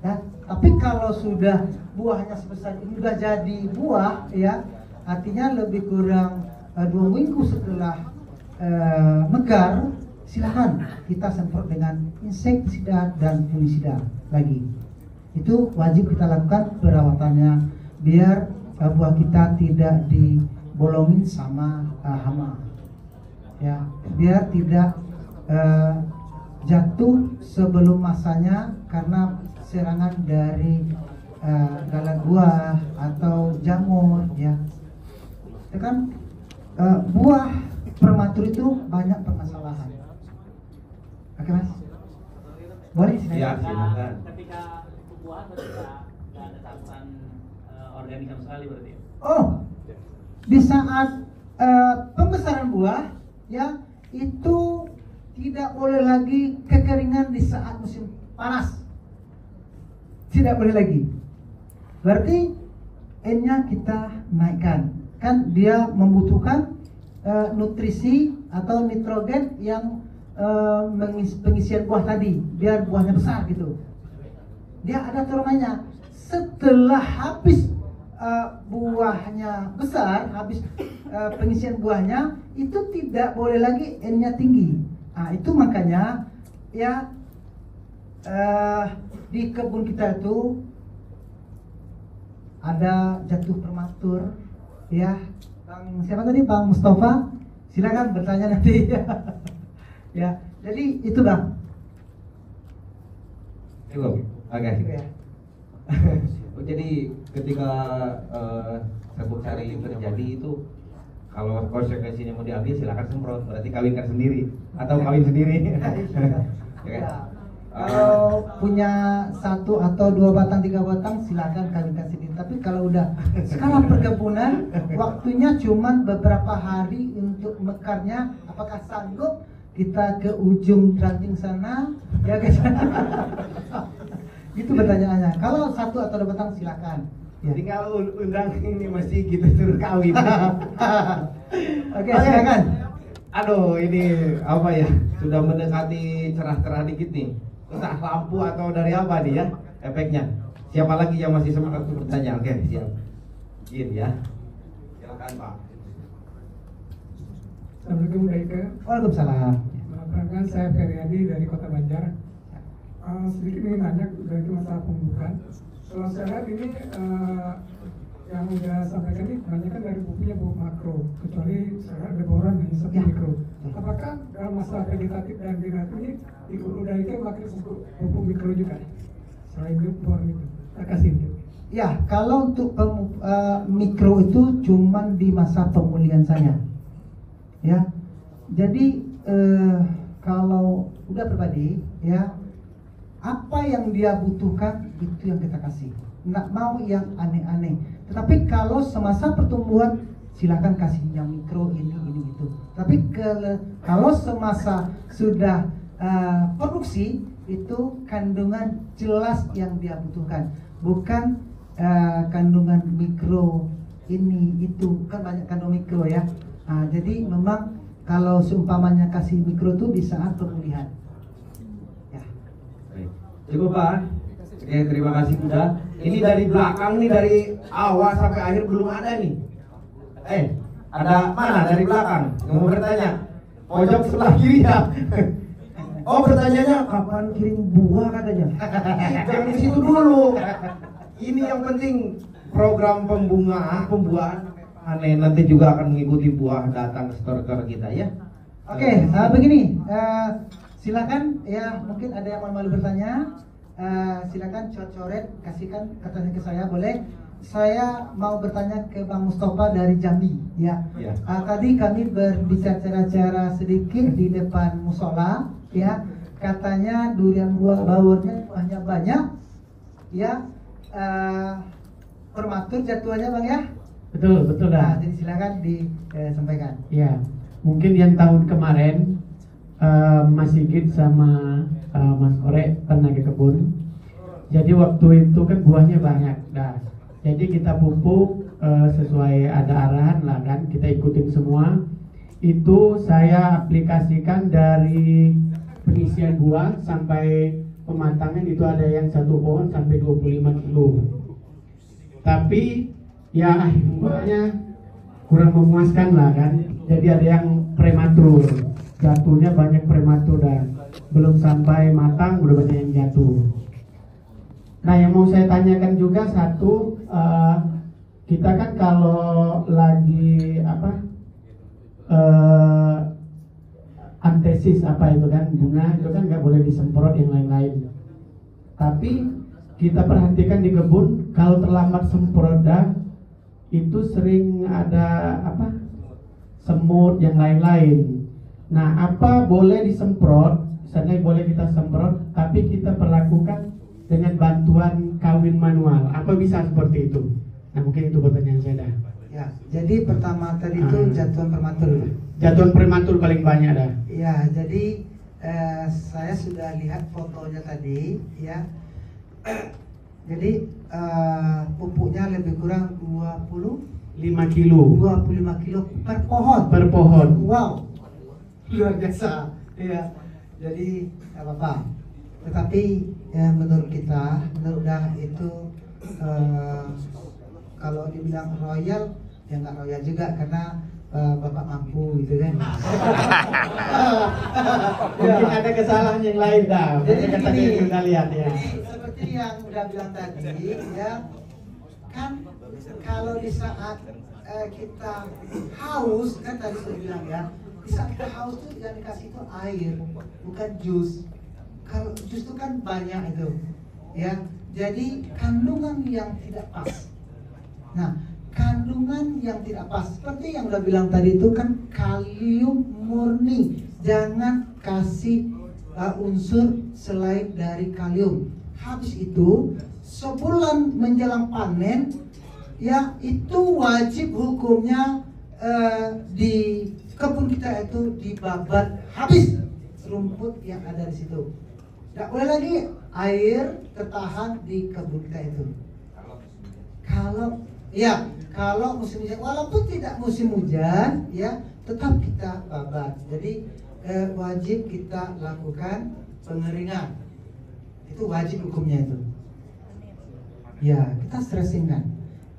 Ya, tapi kalau sudah buahnya sebesar ini sudah jadi buah, ya artinya lebih kurang 2 minggu setelah mekar, silakan kita semprot dengan insektisida dan fungisida lagi. Itu wajib kita lakukan perawatannya biar buah kita tidak dibolongin sama hama. Ya, biar tidak jatuh sebelum masanya karena serangan dari gala buah atau jamur ya. Itu kan buah prematur itu banyak permasalahan. Oke mas? Boleh sih? Ya, silakan. Ketika buah berarti nggak ada campuran organik sama sekali berarti. Oh, di saat pembesaran buah ya itu tidak boleh lagi kekeringan di saat musim panas. Tidak boleh lagi. Berarti N-nya kita naikkan. Kan dia membutuhkan nutrisi atau nitrogen yang pengisian buah tadi biar buahnya besar gitu. Dia ada aturannya. Setelah habis buahnya besar, habis pengisian buahnya itu tidak boleh lagi N-nya tinggi. Nah, itu makanya ya di kebun kita itu ada jatuh prematur ya. Bang siapa tadi? Bang Mustafa, silakan bertanya nanti. Ya, jadi itu Bang. Cukup. Oke. Ya. Jadi ketika sabuk sari terjadi itu, kalau konsekuensinya mau diambil silakan semprot, berarti kawinkan sendiri atau kawin sendiri. Ya kan? Kalau punya 1 atau 2 batang 3 batang silakan kawinkan sendiri. Tapi kalau udah skala perkebunan, waktunya cuma beberapa hari untuk mekarnya. Apakah sanggup kita ke ujung ranting sana? Ya guys. Itu pertanyaannya. Kalau 1 atau 2 batang silakan. Ya. Tinggal undang ini mesti kita suruh kawin. Oke, silakan. Aduh, ini apa ya? Sudah mendekati cerah-cerah dikit nih. Entah lampu atau dari apa nih ya efeknya. Siapa lagi yang masih semangat untuk bertanya? Oke, siap. Izin ya. Silakan Pak. Assalamualaikum Daika. Waalaikumsalam. Perkenalkan saya Feryadi dari Kota Banjar. Sedikit ingin nanya dari masalah pembukaan. Kalau saya lihat ini yang udah sampaikan ini kebanyakan dari bukunya buku makro, kecuali saya lihat ada boron hanya 1 mikro. Apakah dalam masalah vegetatif dan degeneratif ini di guru Daika pakai buku mikro juga? Selain boron itu, terima kasih. Ya, kalau untuk mikro itu cuman di masa pemulihan saya. Ya, jadi kalau udah pribadi, ya apa yang dia butuhkan itu yang kita kasih. Nggak mau yang aneh-aneh. Tetapi kalau semasa pertumbuhan silakan kasih yang mikro ini itu. Tapi kalau semasa sudah produksi itu kandungan jelas yang dia butuhkan, bukan kandungan mikro ini itu, kan banyak kandungan mikro ya. Nah, jadi memang kalau seumpamanya kasih mikro itu di saat pemulihan. Ya. Cukup Pak. Oke, terima kasih sudah. Ini dari belakang nih, dari awal sampai akhir belum ada nih. Ada mana dari belakang yang mau bertanya? Pojok sebelah kiri ya. Oh, bertanyanya kapan kirim buah katanya. Jangan di situ dulu. Ini yang penting program pembuahan aneh nanti juga akan mengikuti buah datang ke store kita ya. Oke, begini, silakan ya, mungkin ada yang mau bertanya, silakan coret-coret, kasihkan katanya ke saya, boleh. Saya mau bertanya ke Bang Mustafa dari Jambi, ya. Tadi kami berbicara sedikit di depan musola, ya. Katanya durian bawurnya buahnya banyak, ya. Prematur jatuhannya Bang ya? Betul dah. Nah, jadi silakan disampaikan. Ya, mungkin yang tahun kemarin Mas Sigit sama Mas Korek pernah ke kebun. Jadi waktu itu kan buahnya banyak, dah. Jadi kita pupuk sesuai ada arahan lah kan, kita ikutin semua. Itu saya aplikasikan dari pengisian buah sampai pematangan itu ada yang 1 pohon sampai 25 kilo. Tapi ya buahnya kurang memuaskan lah kan. Jadi ada yang prematur, jatuhnya banyak prematur dan belum sampai matang udah banyak yang jatuh. Nah, yang mau saya tanyakan juga satu, kita kan kalau lagi antesis apa itu kan bunga itu kan nggak boleh disemprot yang lain-lain. Tapi kita perhatikan di kebun kalau terlambat semprot itu sering ada semut yang lain-lain. Nah, apa boleh disemprot? Misalnya boleh kita semprot, tapi kita perlakukan dengan bantuan kawin manual. Apa bisa seperti itu? Nah, mungkin itu pertanyaan saya dah. Ya, jadi pertama tadi itu jatuhan prematur. Jatuhan prematur paling banyak dah. Ya, jadi saya sudah lihat fotonya tadi, ya. Jadi pupuknya lebih kurang 5 kilo. 25 kilo per pohon. Per pohon. Wow, luar biasa. Ya. Jadi nggak apa-apa. Tetapi menurut kita, menurut Dah itu kalau dibilang royal, ya nggak royal juga karena Bapak mampu gitu kan. Mungkin ada kesalahan yang lain dah. Jadi Kata begini, kita lihat ya. jadi seperti yang udah bilang tadi ya, kan kalau di saat kita haus, kan tadi saya bilang ya, di saat kita haus tuh yang dikasih itu air, bukan jus. Kalau jus itu kan banyak itu, ya. Jadi kandungan yang tidak pas. Nah, kandungan yang tidak pas seperti yang udah bilang tadi itu kan kalium murni, jangan kasih unsur selain dari kalium. Habis itu sebulan menjelang panen ya, itu wajib hukumnya di kebun kita itu dibabat habis rumput yang ada di situ. Tidak boleh lagi air tertahan di kebun kita itu. Kalau musim hujan, walaupun tidak musim hujan, ya tetap kita babat. Jadi wajib kita lakukan pengeringan. Itu wajib hukumnya itu. Ya, kita stressingkan.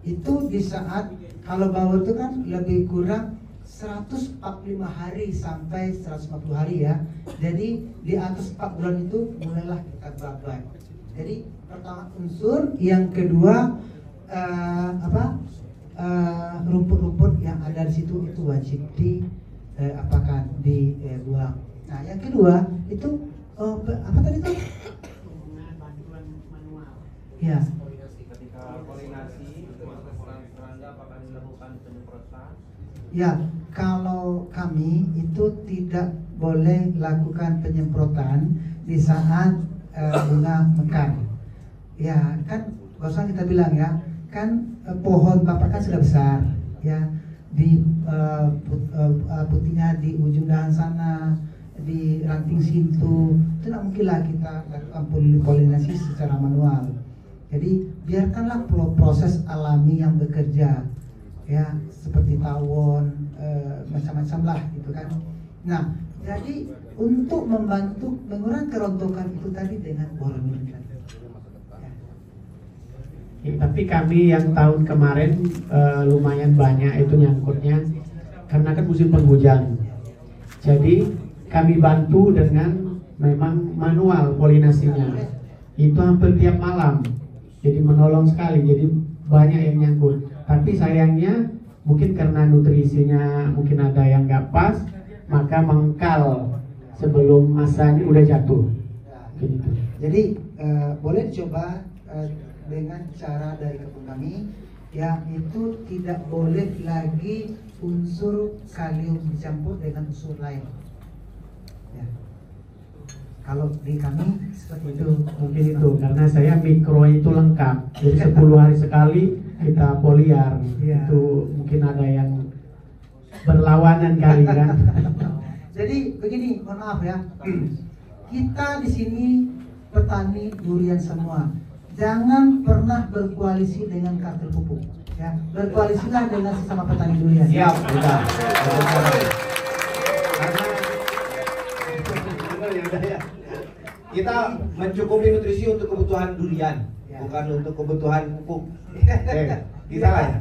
Itu di saat kalau bawor itu kan lebih kurang 145 hari sampai 150 hari ya. Jadi di atas 4 bulan itu mulailah kita babat. Jadi pertama unsur, yang kedua rumput-rumput yang ada di situ itu wajib dibuang. Nah, yang kedua itu apa tadi itu? Ya. Ketika polinasi masuk serangga apakah dilakukan penyemprotan? Ya, kalau kami itu tidak boleh lakukan penyemprotan di saat bunga mekar. Ya, kan gak usah kita bilang ya, kan pohon bapak kan sudah besar ya, di putihnya di ujung dahan sana, di ranting situ, itu tidak mungkinlah kita lakukan polinasi secara manual. Jadi biarkanlah proses alami yang bekerja ya, seperti tawon, macam-macam lah gitu kan. Nah, jadi untuk membantu mengurangi kerontokan itu tadi dengan boromir tadi. Ya, tapi kami yang tahun kemarin lumayan banyak itu nyangkutnya karena kan musim penghujan. Jadi kami bantu dengan memang manual polinasinya. Itu hampir tiap malam. Jadi menolong sekali. Jadi banyak yang nyangkut. Tapi sayangnya mungkin karena nutrisinya mungkin ada yang nggak pas, maka mengkal sebelum masanya udah jatuh. Gitu. Jadi boleh dicoba dengan cara dari kebun kami, yang itu tidak boleh lagi unsur kalium dicampur dengan unsur lain. Ya. Kalau di kami seperti itu. Mungkin itu karena saya mikro itu lengkap. Jadi 10 hari sekali kita poliar. Ya. Itu mungkin ada yang berlawanan kali kan. Jadi begini, mohon maaf ya. Kita di sini petani durian semua. Jangan pernah berkoalisi dengan kartel pupuk. Ya, berkoalisilah dengan sesama petani durian. Siap, udah. Kita mencukupi nutrisi untuk kebutuhan durian, bukan untuk kebutuhan pupuk. Bisa lah ya.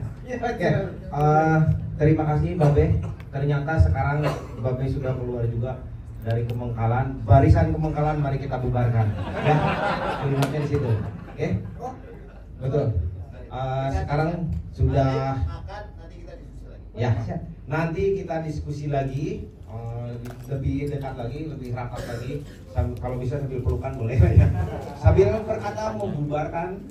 Terima kasih Babe. Ternyata sekarang Babe sudah keluar juga dari Kemengkalan. Barisan Kemengkalan mari kita bubarkan. Ya, kalimatnya di situ. Oke? Betul. Sekarang sudah. Ya. Nanti kita diskusi lagi. Lebih dekat lagi, lebih rapat lagi. Kalau bisa sambil pelukan boleh ya. Sambil berkata membubarkan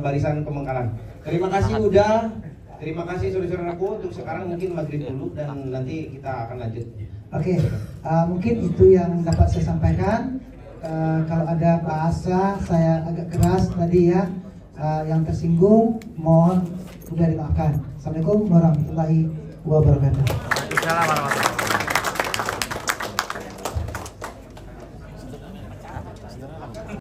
barisan Kemengkalan. Terima kasih udah. Terima kasih saudara-saudaraku. Untuk sekarang mungkin maghrib dulu dan nanti kita akan lanjut. Oke, mungkin itu yang dapat saya sampaikan. Kalau ada bahasa saya agak keras tadi ya, yang tersinggung mohon sudah dimaafkan. Assalamualaikum warahmatullahi wabarakatuh.